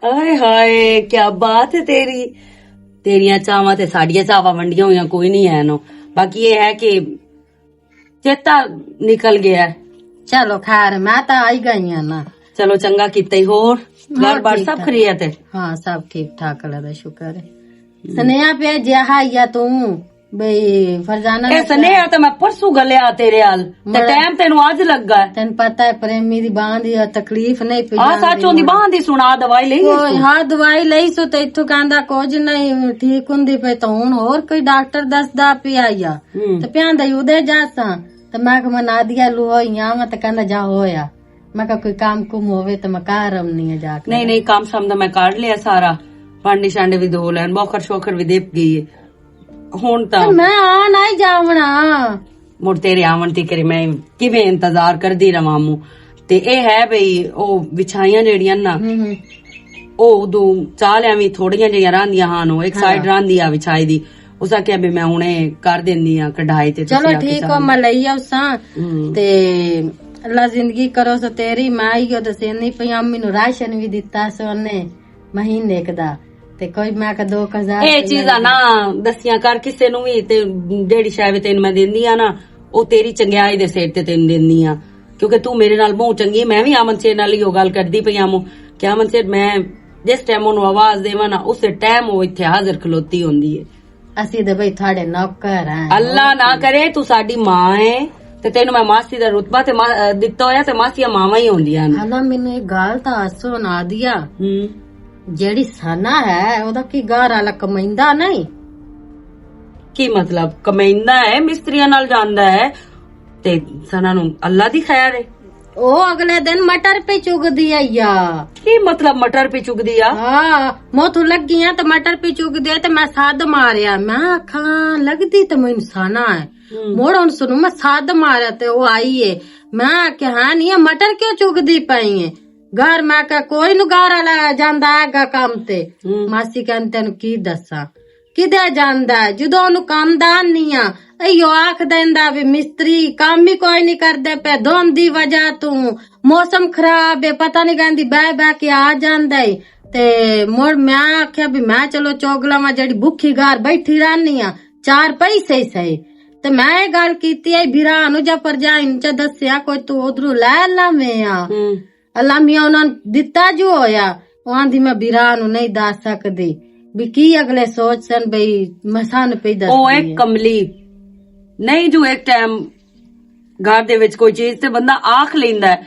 हाय हाय क्या बात है तेरिया चावां ते साडियां चावां वंडियां होईयां कोई नहीं है नो बाकी ये है कि चेता निकल गया है चलो खैर मैं तो आई गई हूं ना चलो चंगा कीता ही होर घर बार सब खरीद है हाँ सब ठीक ठाक अल्लाह दा शुक्र है स्नेहा पे जहा या तू बई फरजाना ए स्नेहा तो मैं परसों गलिया तेरे हाल ते टाइम तेनु आज लगा है तेन पता है प्रेमी दी बांह दी तकलीफ नहीं पई हां सच होंदी बांह दी सुना दवाई ले हां दवाई लई सो ते इथों कहंदा कुछ नहीं ठीक हुंदी पे तो हुन और कोई डॉक्टर दसदा पिया या ते प्यांदा उदे जासा ते मैं क मना दिया लो होइयां मैं ते कहंदा जा होया मैं का कोई काम कुम होवे ते मैं कर आउनी है जाके नहीं काम समझ मैं कर लिया सारा भांडे शांडे भी धो लैन बौखर शोखर भी देप गई है हुन तां मैं आ नहीं जावना मुड़ तेरे आवन ती करी मैं किवें इंतजार करदी रवां मु ते ए है भई ओ विछाइयां जेड़ियां ना ओ उदू चालियां भी थोड़ियां जिहियां रांदियां हां एक साइड रांदी आ विछाई दी उसा क्या भी मैं हुणे कर देंदी आ कढ़ाई ते चलो ठीक हो मैं लई आउसां ते अल्लाह जिंदगी करो सो तेरी मैं इयो दसेनी पई अम्मी नु राशन भी दित्ता सोने महीने दा ते कोई मैं का 2000 ए चीज़ां ना दसियां कर किसे नु भी ते जेड़ी शायद तेन मैं देंदी आ ना ओ तेरी चंगियाई दे सिर ते तेन देंदी आ क्योंकि तू मेरे नाल बहुत चंगी मैं भी अमन से नाल इहो गल करदी पई आमो कि अमन से मैं जिस टाइम ओनू आवाज देवां ना उस टाइम ओ इत्थे हाजिर खलोती होंदी है ਅਸੀਂ ਤੇ ਬਈ ਤੁਹਾਡੇ ਨੌਕਰ ਆ अल्लाह ना करे तू साडी मां है ਤੇ ਤੈਨੂੰ ਮੈਂ ਮਾਸੀ ਦਾ ਰੁਤਬਾ ਤੇ ਦਿੱਤਾ ਹੋਇਆ ਤੇ ਮਾਸੀਆਂ ਮਾਵਾਂ ਹੀ ਹੁੰਦੀਆਂ ਨੇ ਹਾਲਾ ਮੈਨੂੰ ਇੱਕ ਗੱਲ ਤਾਂ ਆਸੋ ਨਾ ਦਿਆ ਜਿਹੜੀ ਸਾਨਾ ਹੈ ਉਹਦਾ ਕੀ ਘਰ ਵਾਲਾ ਕਮਾਈਂਦਾ ਨਹੀਂ ਕੀ ਮਤਲਬ ਕਮਾਈਂਦਾ ਹੈ ਮਿਸਤਰੀਆਂ ਨਾਲ ਜਾਂਦਾ ਹੈ ਤੇ ਸਾਨਾ ਨੂੰ ਅੱਲਾ ਦੀ ਖੈਰ ਹੈ ਉਹ ਅਗਲੇ ਦਿਨ ਮਟਰ पे ਚੁਗਦੀ ਆ ਯਾ ਕੀ ਮਤਲਬ ਮਟਰ पे ਚੁਗਦੀ ਆ ਹਾਂ ਮੋਥੂ ਲੱਗੀਆਂ ਤੇ ਮਟਰ पे ਚੁਗਦੀ ਤੇ ਮੈਂ ਸੱਦ ਮਾਰਿਆ ਮੈਂ ਅੱਖਾਂ ਲੱਗਦੀ ਤੇ ਮੈਨੂੰ ਸਾਨਾ ਹੈ मोड़ उन सुनू मैं साद मारा ते वो आई है मैं क्या हाँ नहीं मटर क्यों चुगदी पई है घर मैं का कोई नु घर वाला जांदा है काम ते मासी कहते तेन की दसा किदे जांदा है जदों नु कामदान नहीं आ अयो आख देंदा भी मिस्त्री काम भी कोई नहीं करदे पे धुंध दी वजह तू मौसम खराब है पता नहीं कहंदी बह के आ जांदा है ते मोड़ मैं आख्या भी मैं चलो चोगला में जड़ी भुखी घर बैठी रहनी आ 4 पैसे सही ਤੇ ਮੈਂ ਇਹ ਗੱਲ ਕੀਤੀ ਐ ਵੀਰਾ ਨੂੰ ਜਾਂ ਪਰਜਾਈ ਨੂੰ ਚ ਦੱਸਿਆ ਕੋਈ ਤੂੰ ਉਧਰੋਂ ਲੈ ਲਾਵੇਂ ਆ ਅੱਲਾ ਮੀਆਂ ਉਹਨਾਂ ਨੂੰ ਦਿੱਤਾ ਜੋ ਹੋਇਆ ਉਹ ਆਂਦੀ ਮੈਂ ਬਿਰਾ ਨੂੰ ਨਹੀਂ ਦੱਸ ਸਕਦੀ ਵੀ ਕੀ ਅਗਲੇ ਸੋਚਣ ਬਈ ਮਸਾਨ ਪਈ ਦੱਸ ਉਹ ਇੱਕ ਕਮਲੀ ਨਹੀਂ ਜੋ ਇੱਕ ਟਾਈਮ ਘਰ ਦੇ ਵਿੱਚ ਕੋਈ ਚੀਜ਼ ਤੇ ਬੰਦਾ ਆਖ ਲੈਂਦਾ ਹੈ,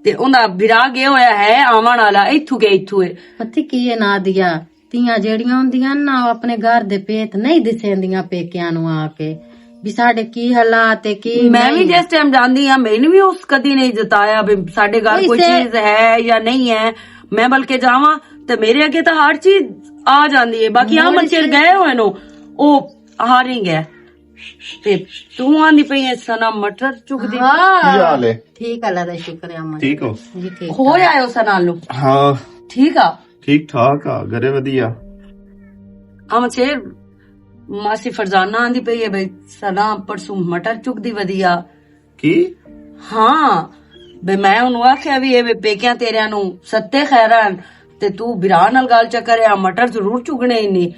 ਤੇ ਉਹਦਾ ਬਿਰਾ ਗਿਆ ਹੋਇਆ ਹੈ ਆਵਣ ਵਾਲਾ ਇੱਥੋਂ ਗਿਆ ਇੱਥੋਂ ਹੈ। ਪਤੀ ਕੀ ਹੈ ਨਾ ਦਿਆ ਧੀਆਂ ਜਿਹੜੀਆਂ ਹੁੰਦੀਆਂ ਨਾ ਉਹ ਆਪਣੇ ਘਰ ਦੇ ਪੇਤ ਨਹੀਂ ਦਿਸੇਂਦੀਆਂ ਪੇਕਿਆਂ ਨੂੰ ਆ ਕੇ ਵੀ ਸਾਡੇ ਕੀ ਹਾਲਾਤ ਹੈ ਕੀ ਮੈਂ ਵੀ ਜਿਸ ਟਾਈਮ ਜਾਂਦੀ ਆ ਮੈਨੂੰ ਵੀ ਉਸ ਕਦੀ ਨਹੀਂ ਜਤਾਇਆ ਵੀ ਸਾਡੇ ਘਰ ਕੋਈ ਚੀਜ਼ ਹੈ ਜਾਂ ਨਹੀਂ ਹੈ। ਮੈਂ ਬਲਕਿ ਜਾਵਾਂ ਤੇ ਮੇਰੇ ਅੱਗੇ ਤਾਂ ਹਰ ਚੀਜ਼ ਆ ਜਾਂਦੀ ਹੈ। ਬਾਕੀ ਆ ਮਨਚੇਰ ਗਏ ਹੋਏ ਨੂੰ ਉਹ ਹਾਰ ਹੀ ਗਿਆ। ਤੇ ਤੂੰ ਆਂਦੀ ਪਈ ਐ ਸਨਾ ਮਟਰ ਚੁਗਦੀ ਕੀ ਹਾਲ ਹੈ? ਠੀਕ ਅੱਲਾ ਦਾ ਸ਼ੁਕਰ ਹੈ ਅਮਨ ਠੀਕ ਹੋ? ਜੀ ਠੀਕ ਹੋ ਆਇਓ ਸਨਾ ਨੂੰ? ਹਾਂ ਠੀਕ ਆ ਠੀਕ ਠਾਕ ਆ ਘਰੇ ਵਧੀਆ। ਆ ਮਨਚੇਰ ਮਾਸੀ ਫਰਜ਼ਾਨਾ ਆਂਦੀ ਪਈ ਹੈ ਬਈ ਸਨਾ ਪਰਸੋਂ ਮਟਰ ਚੁਗਦੀ ਵਧੀਆ। ਕੀ? ਹਾਂ ਬਈ ਮੈਂ ਉਹਨੂੰ ਆਖਿਆ ਵੀ ਇਹ ਪੇਕਿਆਂ ਤੇਰਿਆਂ ਨੂੰ ਸੱਤੇ ਖੈਰਾਂ ਤੇ ਤੂੰ ਬਿਰਾ ਨਾਲ ਗੱਲ ਚੱਕਰਿਆ ਮਟਰ ਜ਼ਰੂਰ ਚੁਗਣੇ ਹੀ ਨਹੀਂ।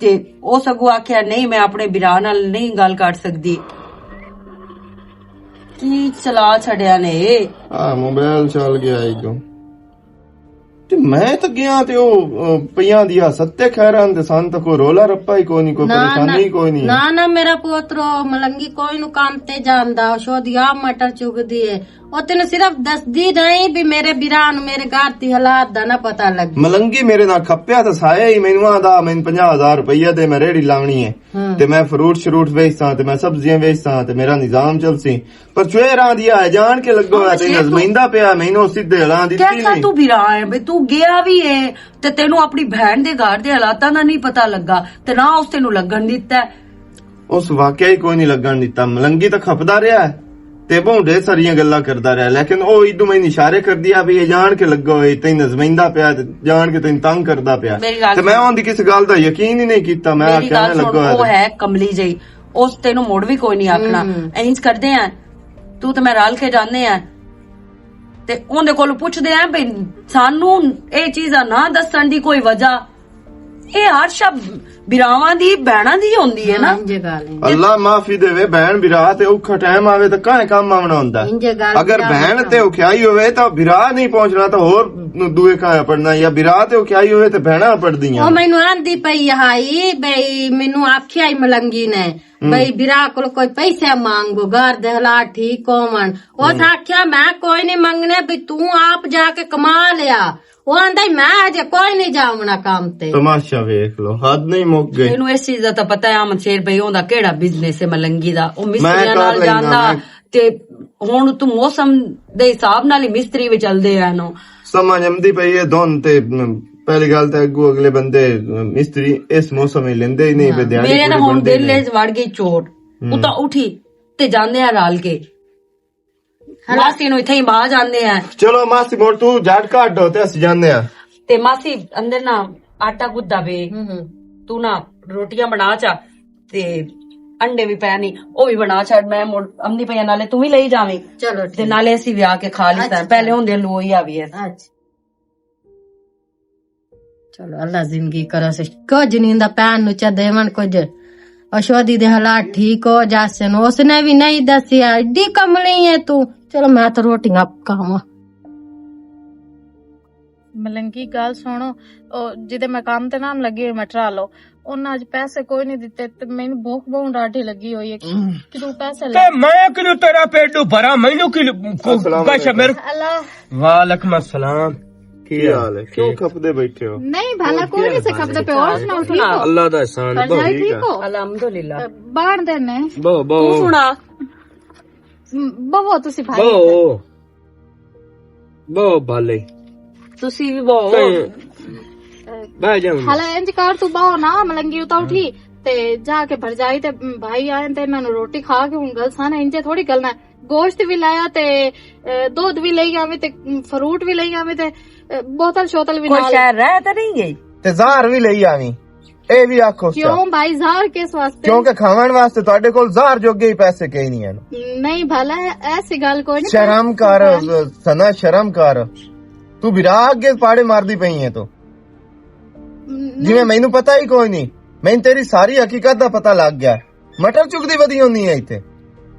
ਤੇ ਉਹ ਸਗੋਂ ਆਖਿਆ ਨਹੀਂ ਮੈਂ ਆਪਣੇ ਬਿਰਾ ਨਾਲ ਨਹੀਂ ਗੱਲ ਕਰ ਸਕਦੀ। ਕੀ ਚਲਾ ਛੜਿਆ ਨੇ ਆ ਮੋਬਾਈਲ ਚੱਲ ਗਿਆ ਇੱਕੋ ਤੇ ਮੈਂ ਤਾਂ ਗਿਆ ਤੇ ਉਹ ਪਈਆਂ ਦੀਆਂ ਸੱਤੇ ਖੈਰਾਂ ਦੇ ਸੰਤ ਤਾਂ ਕੋਈ ਰੋਲਾ ਰੱਪਾ ਹੀ ਕੋਈ ਨਹੀਂ, ਕੋਈ ਪਰੇਸ਼ਾਨੀ ਕੋਈ ਨਹੀਂ। ਨਾ ਨਾ ਮੇਰਾ ਪੋਤਰੋ ਮਲੰਗੀ ਕੋਈ ਨੂੰ ਕੰਮ ਤੇ ਜਾਂਦਾ ਉਹ ਸ਼ੋਦੀਆ ਮਟਰ ਚੁਗਦੀ ਏ। ਉਹ ਤੈਨੂੰ ਸਿਰਫ ਦੱਸਦੀ ਨਹੀਂ ਵੀ ਮੇਰੇ ਬਿਰਾ ਨੂੰ ਮੇਰੇ ਘਰ ਦੀ ਹਾਲਾਤ ਦਾ ਨਾ ਪਤਾ ਲੱਗੇ। ਮਲੰਗੀ ਮੇਰੇ ਨਾਲ ਖੱਪਿਆ ਤਾਂ ਸਾਇਆ ਹੀ ਮੈਨੂੰ ਆਂਦਾ ਮੈਨੂੰ 50,000 ਰੁਪਈਆ ਦੇ ਮੈਂ ਰੇੜੀ ਲਾਉਣੀ ਹੈ ਤੇ ਮੈਂ ਫਰੂਟ ਸ਼ਰੂਟ ਵੇਚਦਾ ਤੇ ਮੈਂ ਸਬਜ਼ੀਆਂ ਵੇਚਦਾ ਤੇ ਮੇਰਾ ਨਿਜ਼ਾਮ ਚੱਲਸੀ। ਪਰ ਚੁਹਰਾਂ ਦੀ ਆ ਜਾਣ ਕੇ ਲੱਗੋ ਆ ਤੇ ਨਜ਼ਮੈਂਦਾ ਪਿਆ ਮੈਨੂੰ ਸਿੱਧੇ ਹਲਾਂ ਦਿੱਤੀ ਕਿਆ ਨਹੀਂ। ਤੂੰ ਬਿਰਾ ਹੈ ਬਈ ਤੂੰ ਗਿਆ ਵੀ ਏ ਤੇ ਤੈਨੂੰ ਆਪਣੀ ਭੈਣ ਦੇ ਘਰ ਦੇ ਹਾਲਾਤਾਂ ਦਾ ਨਹੀਂ ਪਤਾ ਲੱਗਾ ਤੇ ਨਾ ਉਸ ਤੈਨੂੰ ਲੱਗਣ ਦਿੱਤਾ। ਉਸ ਵਾਕਿਆ ਹੀ ਕੋਈ ਨਹੀਂ ਲੱਗਣ ਦਿੱਤਾ। ਮਲੰਗੀ ਤਾਂ ਖਪਦਾ ਰਿਹਾ ਤੇ ਭੌਂਡੇ ਸਾਰੀਆਂ ਗੱਲਾਂ ਕਰਦਾ ਰਿਹਾ ਲੇਕਿਨ ਉਹ ਇਦੋਂ ਮੈਨੂੰ ਇਸ਼ਾਰੇ ਕਰਦੀ ਆ ਵੀ ਇਹ ਜਾਣ ਕੇ ਲੱਗਾ ਹੋਏ ਤੈਨੂੰ ਨਜ਼ਮੈਂਦਾ ਪਿਆ ਤੇ ਜਾਣ ਕੇ ਤੈਨੂੰ ਤੰਗ ਕਰਦਾ ਪਿਆ ਤੇ ਮੈਂ ਉਹਦੀ ਕਿਸੇ ਗੱਲ ਦਾ ਯਕੀਨ ਹੀ ਨਹੀਂ ਕੀਤਾ। ਮੈਂ ਆਖਿਆ ਲੱਗਾ ਉਹ ਹੈ ਕਮਲੀ ਜਈ ਉਸ ਤੈਨੂੰ ਮੁੜ ਵੀ ਕੋਈ ਨਹੀਂ ਆਖਣਾ। ਇੰਜ ਕਰਦੇ ਆ ਤੂੰ ਤੇ ਮੈਂ ਰਲ ਕੇ ਜਾਂਦੇ ਆ ਤੇ ਉਹਦੇ ਕੋਲ ਪੁੱਛਦੇ ਆ ਵੀ ਸਾਨੂੰ ਇਹ ਚੀਜ਼ਾਂ ਨਾ ਦੱਸਣ ਦੀ ਕੋਈ ਵਜ੍ਹਾ। ਇਹ ਹਰ ਸ਼ਬ ਬਿਰਾਵਾਂ ਦੀ ਭੈਣਾਂ ਦੀ ਹੁੰਦੀ ਹੈ ਨਾ। ਇੰਜੇ ਗੱਲ ਅੱਲਾ ਮਾਫੀ ਦੇਵੇ ਭੈਣ ਬਿਰਾ ਤੇ ਔਖਾ ਟਾਈਮ ਆਵੇ ਤਾਂ ਕਾਹੇ ਕੰਮ ਆਉਣਾ ਹੁੰਦਾ। ਅਗਰ ਭੈਣ ਤੇ ਔਖਿਆਈ ਹੋਵੇ ਤਾਂ ਬਿਰਾ ਨਹੀਂ ਪਹੁੰਚਣਾ ਤਾਂ ਹੋਰ ਦੂਏ ਕਾਇਆ ਪੜਨਾ ਜਾਂ ਬਿਰਾ ਤੇ ਔਖਿਆਈ ਹੋਵੇ ਤੇ ਭੈਣਾਂ ਪੜਦੀਆਂ। ਉਹ ਮੈਨੂੰ ਆਂਦੀ ਪਈ ਹਾਈ ਬਈ ਮੈਨੂੰ ਆਖਿਆ ਹੀ ਮਲੰਗੀ ਨੇ ਬਈ ਬਿਰਾ ਕੋਲ ਕੋਈ ਪੈਸੇ ਮੰਗੋ ਘਰ ਦੇ ਹਾਲਾਤ ਠੀਕ ਹੋਵਣ। ਉਸ ਆਖਿਆ ਮੈਂ ਕੋਈ ਨਹੀਂ ਮੰਗਣੇ ਵੀ ਤੂੰ ਆਪ ਜਾ ਕੇ ਕਮਾ ਲਿਆ। ਉਹ ਆਂਦਾ ਮੈਂ ਅਜੇ ਕੋਈ ਨਹੀਂ ਜਾਵਣਾ ਕੰਮ ਤੇ। ਤਮਾਸ਼ਾ ਵੇਖ ਲੋ ਹੱਦ ਨਹੀਂ ਮੁੱਕ ਗਈ। ਇਹਨੂੰ ਇਸ ਚੀਜ਼ ਦਾ ਤਾਂ ਪਤਾ ਹੈ ਅਮਨ ਸ਼ੇਰ ਬਈ ਉਹਦਾ ਕਿਹੜਾ ਬਿਜ਼ਨਸ ਹੈ ਮਲੰਗੀ ਦਾ। ਉਹ ਮਿਸਤਰੀਆਂ ਨਾਲ ਜਾਂਦਾ ਤੇ ਹੁਣ ਤੂੰ ਮੌਸਮ ਦੇ ਹਿਸਾਬ ਨਾਲ ਹੀ ਮਿਸਤਰੀ ਵੀ ਚੱਲਦੇ ਆ ਨੂੰ ਸਮਝ ਆਉਂਦੀ ਪਈ ਹੈ ਦੋਨ ਤੇ ਪਹਿਲੀ ਗੱਲ ਤਾਂ ਅੱਗੂ ਅਗਲੇ ਬੰਦੇ ਮਿਸਤਰੀ ਇਸ ਮੌਸਮ ਵਿੱਚ ਲੈਂਦੇ ਹੀ ਨਹੀਂ। ਮੇਰੇ ਤਾਂ ਹੁਣ ਦਿਲ ਵਿੱਚ ਵੜ ਗਈ ਚੋਟ। ਉਹ ਤਾਂ ਉਠੀ ਤੇ ਜਾਂਦੇ ਆ ਰਲ ਕੇ ਮਾਸੀ ਨੂੰ ਇੱਥੇ ਹੀ ਬਾਹਰ ਜਾਂਦੇ ਆ। ਚਲੋ ਮਾਸੀ ਮੋੜ ਤੂੰ ਝਾੜ ਕੱਢੋ ਤੇ ਅਸੀਂ ਜਾਂਦੇ ਆ। ਤੇ ਮਾਸੀ ਅੰਦਰ ਨਾ ਆਟਾ ਗੁੱਦਾ ਵੇ ਤੂੰ ਨਾ ਰੋਟੀਆਂ ਬਣਾ ਚਾ ਤੇ ਅੰਡੇ ਵੀ ਪੈ ਨਹੀਂ ਉਹ ਵੀ ਬਣਾ ਛੱਡ। ਮੈਂ ਅੰਨੀ ਪਈਆਂ ਨਾਲੇ ਤੂੰ ਵੀ ਲਈ ਜਾਵੇਂ ਚਲੋ ਤੇ ਨਾਲੇ ਅਸੀਂ ਵਿਆਹ ਕੇ ਖਾ ਲਈ ਪਹਿਲੇ ਹੁੰਦੇ ਲੋਈ ਆ ਵੀ ਅੱਛਾ ਚਲੋ ਅੱਲਾ ਜ਼ਿੰਦਗੀ ਕਰਾ ਸੇ ਕੁਝ ਨਹੀਂ ਦਾ ਪੈਨ ਨੂੰ ਚਾ ਦੇਵਨ ਕੁਝ ਅਸ਼ੋਦੀ ਦੇ ਹਾਲਾਤ ਠੀਕ ਹੋ ਜਾਸਨ। ਉਸਨੇ ਵੀ ਨਹੀਂ ਦੱਸਿਆ ਏਡੀ ਕਮਲੀ ਹੈ ਤੂੰ। ਚਲੋ ਮੈਂ ਤਾਂ ਰੋਟੀਆਂ ਪਕਾਵਾਂ। ਮਲੰਗੀ ਗੱਲ ਸੁਣੋ ਉਹ ਜਿਹਦੇ ਮੈਂ ਕੰਮ ਤੇ ਨਾਮ ਲੱਗੀ ਹੋਈ ਮਟਰਾ ਲੋ ਉਹਨਾਂ ਅੱਜ ਪੈਸੇ ਕੋਈ ਨਹੀਂ ਦਿੱਤੇ ਤੇ ਮੈਨੂੰ ਭੁੱਖ ਬਹੁਤ ਡਾਢੀ ਲੱਗੀ ਹੋਈ ਹੈ ਕਿ ਤੂੰ ਪੈਸੇ ਲੈ ਤੇ ਮੈਂ ਕਿਉਂ ਤੇਰਾ ਪੇਟੂ ਭਰਾ ਮੈਨੂੰ ਕਿ ਕੁਛ ਮੇਰੇ ਅੱਲਾ ਵਾਲੇਕੁਮ अस्सलाम। ਕੀ ਹਾਲ ਹੈ? ਕਿਉਂ ਖਪਦੇ ਬੈਠੇ ਹੋ? ਨਹੀਂ ਭਲਾ ਕੋਈ ਨਹੀਂ ਸਿਖਾਉਂਦਾ ਪਿਓ ਹੋਰ ਸੁਣਾਓ ਠੀਕ ਹੋ? ਅੱਲਾ ਦਾ ehsan ਭਰਜਾਈ ਠੀਕ ਹੋ? ਅਲਹਮਦੁਲਿਲਾ। ਬਾਣ ਦੇ ਨੇ ਬੋ ਬੋ ਤੂੰ ਸੁਣਾ ਬਵੋ ਤੁਸੀਂ ਭਾਈ ਬੋ ਬੋ ਭਾਲੇ ਤੁਸੀਂ ਵੀ ਬਹੁਤ ਬਹਿ ਜਾ ਹਾਲਾ ਇੰਜ ਕਰ ਤੂੰ ਬਾਹੋ ਨਾ ਮਲੰਗੀ ਉਤਾ ਉਠੀ ਤੇ ਜਾ ਕੇ ਭਰਜਾਈ ਤੇ ਭਾਈ ਆਏ ਤੇ ਇਹਨਾਂ ਨੂੰ ਰੋਟੀ ਖਾ ਕੇ ਹੁਣ ਗੱਲ ਸਾਨਾ ਇੰਜੇ ਥੋੜੀ ਗਲਣਾ। ਗੋਸ਼ਤ ਵੀ ਲਾਇਆ ਤੇ ਦੁੱਧ ਵੀ ਲਈ ਆਵੇ ਤੇ ਫਰੂਟ ਵੀ ਲਈ ਆਵੇ ਤੇ ਬੋਤਲ ਸ਼ੋਤਲ ਵੀ ਕੋਈ ਨਾਲ। ਸ਼ਹਿਰ ਰਹਿ ਤਾਂ ਨਹੀਂ ਗਈ ਤੇ ਜ਼ਾਹਰ ਵੀ ਲਈ ਆਵੀਂ ਇਹ ਵੀ ਆਖੋ। ਕਿਉਂ ਭਾਈ ਜ਼ਾਹਰ ਕਿਸ ਵਾਸਤੇ? ਕਿਉਂਕਿ ਖਾਣ ਵਾਸਤੇ ਤੁਹਾਡੇ ਕੋਲ ਜ਼ਾਹਰ ਜੋਗੇ ਹੀ ਪੈਸੇ ਕਈ ਨਹੀਂ ਹਨ। ਨਹੀਂ ਭਲਾ ਐਸੀ ਗੱਲ ਕੋਈ ਨਹੀਂ। ਸ਼ਰਮ ਕਰ ਸਨਾ ਸ਼ਰਮ ਕਰ। ਤੂੰ ਬਿਰਾ ਅੱਗੇ ਪਾੜੇ ਮਾਰਦੀ ਪਈ ਹੈ ਤੂੰ ਜਿਵੇਂ ਮੈਨੂੰ ਪਤਾ ਹੀ ਕੋਈ ਨਹੀਂ। ਮੈਨੂੰ ਤੇਰੀ ਸਾਰੀ ਹਕੀਕਤ ਦਾ ਪਤਾ ਲੱਗ ਗਿਆ। ਮਟਰ ਚੁਗਦੀ ਵਧੀ ਹੁੰਦੀ ਹੈ ਇੱਥੇ।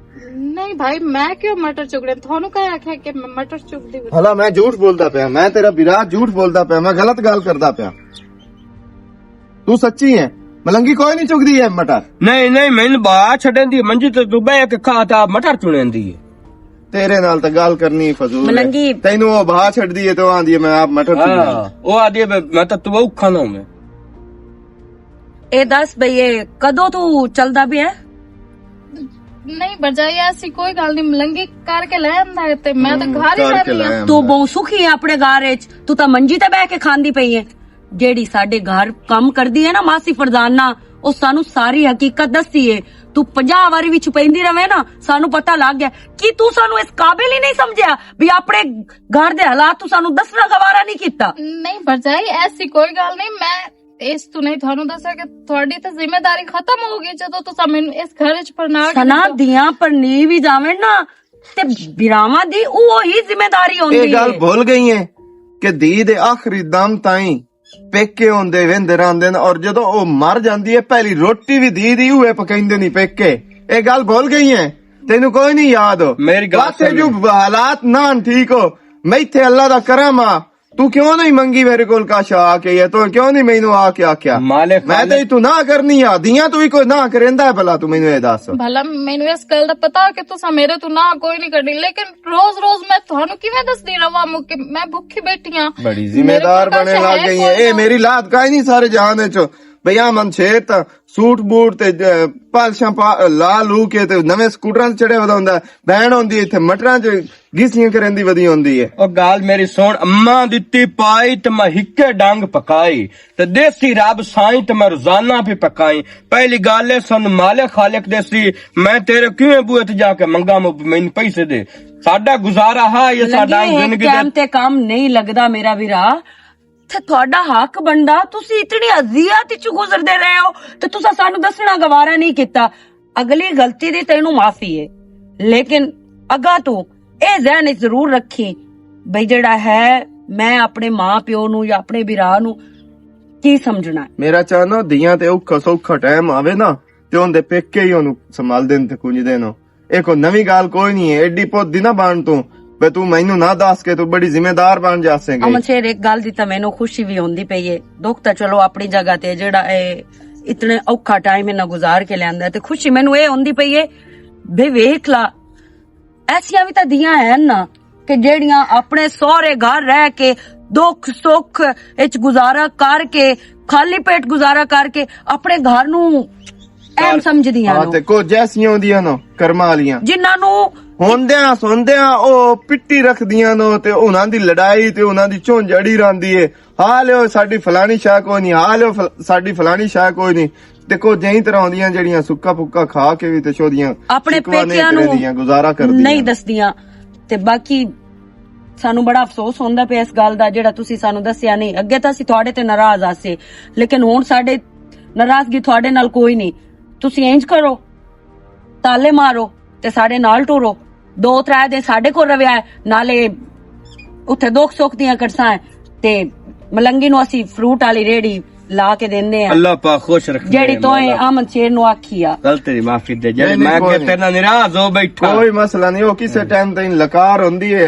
ਨਹੀਂ ਭਾਈ ਮੈਂ ਕਿਉਂ ਮਟਰ ਚੁਗਣੇ ਤੁਹਾਨੂੰ ਕਹਿ ਆਖਿਆ ਕਿ ਮੈਂ ਮਟਰ ਚੁਗਦੀ ਹਾਂ? ਹਲਾ ਮੈਂ ਝੂਠ ਬੋਲਦਾ ਪਿਆ, ਮੈਂ ਤੇਰਾ ਵੀਰਾ ਝੂਠ ਬੋਲਦਾ ਪਿਆ, ਮੈਂ ਗਲਤ ਗੱਲ ਕਰਦਾ ਪਿਆ। ਤੂੰ ਸੱਚੀ ਹੈ? ਮਲੰਗੀ ਕੋਈ ਨਹੀਂ ਚੁਗਦੀ ਹੈ ਮਟਰ। ਨਹੀਂ ਨਹੀਂ ਮੈਨੂੰ ਬਾਹਰ ਛੱਡਣ ਦੀ ਮੰਜੀ ਤੇ ਤੂੰ ਬਹਿ ਕੇ ਖਾ ਤਾ ਮਟਰ ਚੁਣਨ ਦੀ ਤੇਰੇ ਨਾਲ ਤਾਂ ਗੱਲ ਕਰਨੀ ਫਜ਼ੂਲ ਹੈ। ਮਲੰਗੀ ਤੈਨੂੰ ਉਹ ਬਾਹਰ ਛੱਡਦੀ ਹੈ ਤੇ ਉਹ ਆਂਦੀ ਹੈ ਮੈਂ ਆਪ ਮਟਰ ਚੁਗਣਾ। ਉਹ ਆਦੀ ਮੈਂ ਤਾਂ ਤੂੰ ਔਖਾ ਨਾ ਹੋਵੇਂ। ਇਹ ਦੱਸ ਬਈ ਇਹ ਕਦੋਂ ਤੂੰ ਚੱਲਦਾ ਪਿਆ? ਨਹੀਂ ਬਰਜਾਈ ਐਸੀ ਕੋਈ ਗੱਲ ਨਹੀਂ, ਮਲੰਗੀ ਕਰਕੇ ਲੈ ਆਂਦਾ ਹੈ ਤੇ ਮੈਂ ਤਾਂ ਘਰ ਹੀ ਰਹਿੰਦੀ ਹਾਂ। ਤੂੰ ਬਹੁਤ ਸੁਖੀ ਹੈ ਆਪਣੇ ਘਰ ਵਿੱਚ, ਤੂੰ ਤਾਂ ਮੰਜੀ ਤੇ ਬਹਿ ਕੇ ਖਾਂਦੀ ਪਈ ਹੈ। ਜਿਹੜੀ ਸਾਡੇ ਘਰ ਕੰਮ ਕਰਦੀ ਹੈ ਨਾ ਮਾਸੀ ਫਰਜ਼ਾਨਾ, ਉਹ ਸਾਨੂੰ ਸਾਰੀ ਹਕੀਕਤ ਦੱਸੀ ਏ। ਤੂੰ 50 ਵਾਰੀ ਵਿੱਚ ਪੈਂਦੀ ਰਵੇ ਨਾ, ਸਾਨੂੰ ਪਤਾ ਲੱਗ ਗਿਆ ਕਿ ਤੂੰ ਸਾਨੂੰ ਇਸ ਕਾਬਿਲ ਹੀ ਨਹੀਂ ਸਮਝਿਆ ਵੀ ਆਪਣੇ ਘਰ ਦੇ ਹਾਲਾਤ ਤੂੰ ਸਾਨੂੰ ਦੱਸਣਾ ਗਵਾਰਾ ਨਹੀਂ ਕੀਤਾ। ਨਹੀਂ ਬਰਜਾਈ ਐਸੀ ਕੋਈ ਗੱਲ ਨਹੀਂ, ਮੈਂ ਇਸ ਤੋਂ ਨਹੀਂ ਤੁਹਾਨੂੰ ਦੱਸਿਆ ਕਿ ਤੁਹਾਡੀ ਤਾਂ ਜ਼ਿੰਮੇਵਾਰੀ ਖਤਮ ਹੋ ਗਈ ਜਦੋਂ ਤੁਸੀਂ ਮੈਨੂੰ ਇਸ ਘਰ ਵਿੱਚ ਪਰਨਾ ਸਨਾ ਦੀਆਂ ਪਰਨੀ ਵੀ ਜਾਵੇਂ ਨਾ ਤੇ ਬਿਰਾਵਾਂ ਦੀ ਉਹ ਹੀ ਜ਼ਿੰਮੇਵਾਰੀ ਹੁੰਦੀ ਹੈ। ਇਹ ਗੱਲ ਭੁੱਲ ਗਈ ਹੈ ਕਿ ਧੀ ਦੇ ਆਖਰੀ ਦਮ ਤਾਈਂ ਪੇਕੇ ਹੁੰਦੇ ਵਹਿੰਦੇ ਰਹਿੰਦੇ ਨੇ, ਔਰ ਜਦੋਂ ਉਹ ਮਰ ਜਾਂਦੀ ਹੈ ਪਹਿਲੀ ਰੋਟੀ ਵੀ ਧੀ ਦੀ ਹੋਏ ਪਕਾਉਂਦੇ ਨਹੀਂ ਪੇਕੇ। ਇਹ ਗੱਲ ਭੁੱਲ ਗਈ ਹੈ, ਤੈਨੂੰ ਕੋਈ ਨਹੀਂ ਯਾਦ? ਮੇਰੀ ਗੱਲ ਵਾਸੇ ਜੋ ਹਾਲਾਤ ਨਾ ਠੀਕ ਹੋ, ਮੈਂ ਇੱਥੇ ਅੱਲਾ ਦਾ ਕਰਮ ਆ। ਤੂੰ ਕਿਉਂ ਨਹੀਂ ਮੰਗੀ ਮੇਰੇ ਕੋਲ ਕਾਸ਼ਾ ਆ ਕੇ? ਤੂੰ ਕਿਉਂ ਨਹੀਂ ਮੈਨੂੰ ਆ ਕੇ ਆਖਿਆ? ਮੈਂ ਤੇ ਤੂੰ ਨਾ ਕਰਨੀ ਆ ਦੀਆਂ, ਤੂੰ ਵੀ ਕੋਈ ਨਾ ਕਰੇਂਦਾ ਭਲਾ? ਤੂੰ ਮੈਨੂੰ ਇਹ ਦੱਸ ਭਲਾ ਮੈਨੂੰ ਇਸ ਗੱਲ ਦਾ ਪਤਾ ਕਿ ਤੁਸੀਂ ਮੇਰੇ ਤੋਂ ਨਾ ਕੋਈ ਨਹੀਂ ਕਰਨੀ, ਲੇਕਿਨ ਰੋਜ਼ ਰੋਜ਼ ਮੈਂ ਤੁਹਾਨੂੰ ਕਿਵੇਂ ਦੱਸਦੀ ਰਵਾਂ ਮੁੱਕੇ ਮੈਂ ਭੁੱਖੀ ਬੈਠੀ ਆ। ਬੜੀ ਜ਼ਿੰਮੇਦਾਰ ਬਣੇ ਲੱਗ ਗਈ ਹੈ। ਇਹ ਮੇਰੀ ਲਾਤ ਕਾਈ ਨਹੀਂ ਸਾਰੇ ਜਹਾਨ ਵਿੱਚ ਭਈਆ ਮਨ ਸ਼ੇਰ ਤਾਂ ਸੂਟ ਬੂਟ ਤੇ ਪਾਲਸ਼ਾਂ ਲਾ ਲੂ ਕੇ ਤੇ ਨਵੇਂ ਸਕੂਟਰਾਂ ਤੇ ਚੜਿਆ ਵਦਾ ਹੁੰਦਾ, ਬੈਣ ਹੁੰਦੀ ਇੱਥੇ ਮਟਰਾਂ ਚ ਗਿਸੀਆਂ ਕਰਨ ਦੀ ਵਧੀ ਹੁੰਦੀ ਹੈ। ਉਹ ਗੱਲ ਮੇਰੀ ਸੁਣ, ਅੰਮਾ ਦਿੱਤੀ ਪਾਈ ਤੇ ਮੈਂ ਹਿੱਕੇ ਡੰਗ ਪਕਾਈ ਤੇ ਦੇਸੀ ਰੱਬ ਸਾਈਂ ਤੇ ਮੈਂ ਰੋਜ਼ਾਨਾ ਵੀ ਪਕਾਈ। ਪਹਿਲੀ ਗੱਲ ਹੈ ਸਾਨੂੰ ਮਾਲਿਕ ਖਾਲਿਕ ਦੇਸੀ, ਮੈਂ ਤੇਰੇ ਕਿਵੇਂ ਬੂਏ ਤੇ ਜਾ ਕੇ ਮੰਗਾ ਮੈਨੂੰ ਪੈਸੇ ਦੇ। ਸਾਡਾ ਗੁਜ਼ਾਰਾ ਹੈ ਇਹ ਸਾਡਾ ਜ਼ਿੰਦਗੀ ਟਾਈਮ ਤੇ ਕੰਮ ਨਹੀਂ ਲੱਗਦਾ ਮੇਰਾ ਵੀਰਾ, ਤੇ ਤੁਹਾਡਾ ਹੱਕ ਬੰਦਾ ਤੁਸੀਂ ਇਤਨੀ ਅਜ਼ੀਅਤ ਚ ਗੁਜ਼ਰਦੇ ਰਹੇ ਹੋ ਤੇ ਤੁਸੀਂ ਸਾਨੂੰ ਦੱਸਣਾ ਗਵਾਰਾ ਨਹੀਂ ਕੀਤਾ। ਅਗਲੀ ਗਲਤੀ ਦੀ ਤੈਨੂੰ ਮਾਫੀ ਹੈ, ਲੇਕਿਨ ਅਗਾ ਤੂੰ ਇਹ ਜ਼ਹਿਨ ਵਿੱਚ ਜ਼ਰੂਰ ਰੱਖੀ ਬਈ ਜਿਹੜਾ ਹੈ ਮੈਂ ਆਪਣੇ ਮਾਂ ਪਿਓ ਨੂੰ ਜਾਂ ਆਪਣੇ ਵੀਰਾ ਨੂੰ ਕੀ ਸਮਝਣਾ। ਮੇਰਾ ਚਾਹਨਾ ਧੀਆਂ ਤੇ ਔਖਾ ਸੌਖਾ ਟਾਈਮ ਆਵੇ ਨਾ ਤੇ ਉਹਦੇ ਪੇਕੇ ਹੀ ਉਹਨੂੰ ਸੰਭਾਲਦੇ ਨੇ ਤੇ ਕੁੰਜਦੇ ਨੇ। ਇਹ ਕੋਈ ਨਵੀਂ ਗੱਲ ਕੋਈ ਨਹੀਂ ਹੈ। ਐਡੀ ਪੋਦੀ ਨਾ ਬਣ ਤੂੰ ਤੂੰ ਮੈਨੂੰ ਨਾ ਦੱਸ ਕੇ ਤੂੰ ਬੜੀ ਜ਼ਿੰਮੇਦਾਰ ਬਣ ਜਾਸੇਂਗੀ। ਅਮਨ ਸ਼ੇਰ ਇੱਕ ਗੱਲ ਦੀ ਤਾਂ ਮੈਨੂੰ ਖੁਸ਼ੀ ਵੀ ਹੁੰਦੀ ਪਈ ਏ, ਦੁੱਖ ਤਾਂ ਚਲੋ ਆਪਣੀ ਜਗ੍ਹਾ ਤੇ, ਜਿਹੜਾ ਇਹ ਇਤਨੇ ਔਖਾ ਟਾਈਮ ਇਹਨਾਂ ਗੁਜ਼ਾਰ ਕੇ ਲਿਆਂਦਾ ਤੇ ਖੁਸ਼ੀ ਮੈਨੂੰ ਇਹ ਹੁੰਦੀ ਪਈ ਏ ਬੇ ਵੇਖ ਲਾ ਐਸੀਆਂ ਵੀ ਤਾਂ ਦੀਆਂ ਹਨ ਨਾ ਕਿ ਜਿਹੜੀਆਂ ਆਪਣੇ ਸਹੁਰੇ ਘਰ ਰਹਿ ਕੇ ਦੁੱਖ ਸੁੱਖ ਵਿੱਚ ਗੁਜ਼ਾਰਾ ਕਰਕੇ ਖਾਲੀ ਪੇਟ ਗੁਜ਼ਾਰਾ ਕਰਕੇ ਆਪਣੇ ਘਰ ਨੂੰ ਐਮ ਸਮਝਦੀਆਂ ਹਾਂ ਤੇ ਕੋ ਜੈਸੀਆਂ ਹੁੰਦੀਆਂ ਨਾ ਕਰਮਾਂ ਵਾਲੀਆਂ, ਜਿਨ੍ਹਾਂ ਨੂੰ ਹੁੰਦਿਆਂ ਸੁਣਦਿਆਂ ਉਹ ਪਿੱਟੀ ਰੱਖਦੀਆਂ ਨੋ ਤੇ ਉਹਨਾਂ ਦੀ ਲੜਾਈ ਤੇ ਉਹਨਾਂ ਦੀ ਝੁੰਝ ਅੜੀ ਰਹਿੰਦੀ ਏ। ਹਾਂ ਲਿਓ ਸਾਡੀ ਫਲਾਣੀ ਸ਼ਾਹ ਕੋਈ ਨਹੀਂ, ਹਾਂ ਲਿਓ ਸਾਡੀ ਫਲਾਣੀ ਸ਼ਾਹ ਕੋਈ ਨਹੀਂ। ਤੇ ਕੋ ਜਈ ਤਰ੍ਹਾਂ ਹੁੰਦੀਆਂ ਜਿਹੜੀਆਂ ਸੁੱਕਾ ਫੁੱਕਾ ਖਾ ਕੇ ਵੀ ਤੇ ਸ਼ੋਦੀਆਂ ਆਪਣੇ ਪੇਕਿਆਂ ਨੂੰ ਗੁਜ਼ਾਰਾ ਕਰਦੀਆਂ ਨਹੀਂ ਦੱਸਦੀਆਂ। ਤੇ ਬਾਕੀ ਸਾਨੂੰ ਬੜਾ ਅਫਸੋਸ ਹੁੰਦਾ ਪਿਆ ਇਸ ਗੱਲ ਦਾ ਜਿਹੜਾ ਤੁਸੀਂ ਸਾਨੂੰ ਦੱਸਿਆ ਨਹੀਂ। ਅੱਗੇ ਤਾਂ ਅਸੀਂ ਤੁਹਾਡੇ ਤੇ ਨਾਰਾਜ਼ ਆਸੇ, ਲੇਕਿਨ ਹੁਣ ਸਾਡੇ ਨਾਰਾਜ਼ਗੀ ਤੁਹਾਡੇ ਨਾਲ ਕੋਈ ਨਹੀਂ। ਤੁਸੀਂ ਇੰਜ ਕਰੋ, ਤਾਲੇ ਮਾਰੋ ਤੇ ਸਾਡੇ ਨਾਲ ਟੁਰੋ। 2-3 ਦਿਨ ਸਾਡੇ ਕੋਲ ਰਵਿਆ ਨਾਲੇ ਉੱਥੇ ਦੁੱਖ ਸੁੱਖ ਦੀਆਂ ਕਰਸਾਂ ਤੇ ਮਲੰਗੀ ਨੂੰ ਅਸੀਂ ਫਰੂਟ ਵਾਲੀ ਰੇੜੀ ਲਾ ਕੇ ਦਿੰਦੇ ਆ। ਅੱਲਾਹ ਪਾ ਖੁਸ਼ ਰੱਖੇ ਜਿਹੜੀ ਤੋਏ ਅਮਨ ਸ਼ੇਰ ਨੂੰ ਆਖੀ ਆ ਗਲਤੀ ਦੀ ਮਾਫੀ ਦੇ। ਜਿਹੜੇ ਮੈਂ ਕਿ ਤੇਰੇ ਨਾਲ ਨਿਰਾਜ਼ ਹੋ ਬੈਠਾ ਕੋਈ ਮਸਲਾ ਨਹੀਂ, ਉਹ ਕਿਸੇ ਟਾਈਮ ਤਾਈਂ ਲਕਾਰ ਹੁੰਦੀ ਹੈ।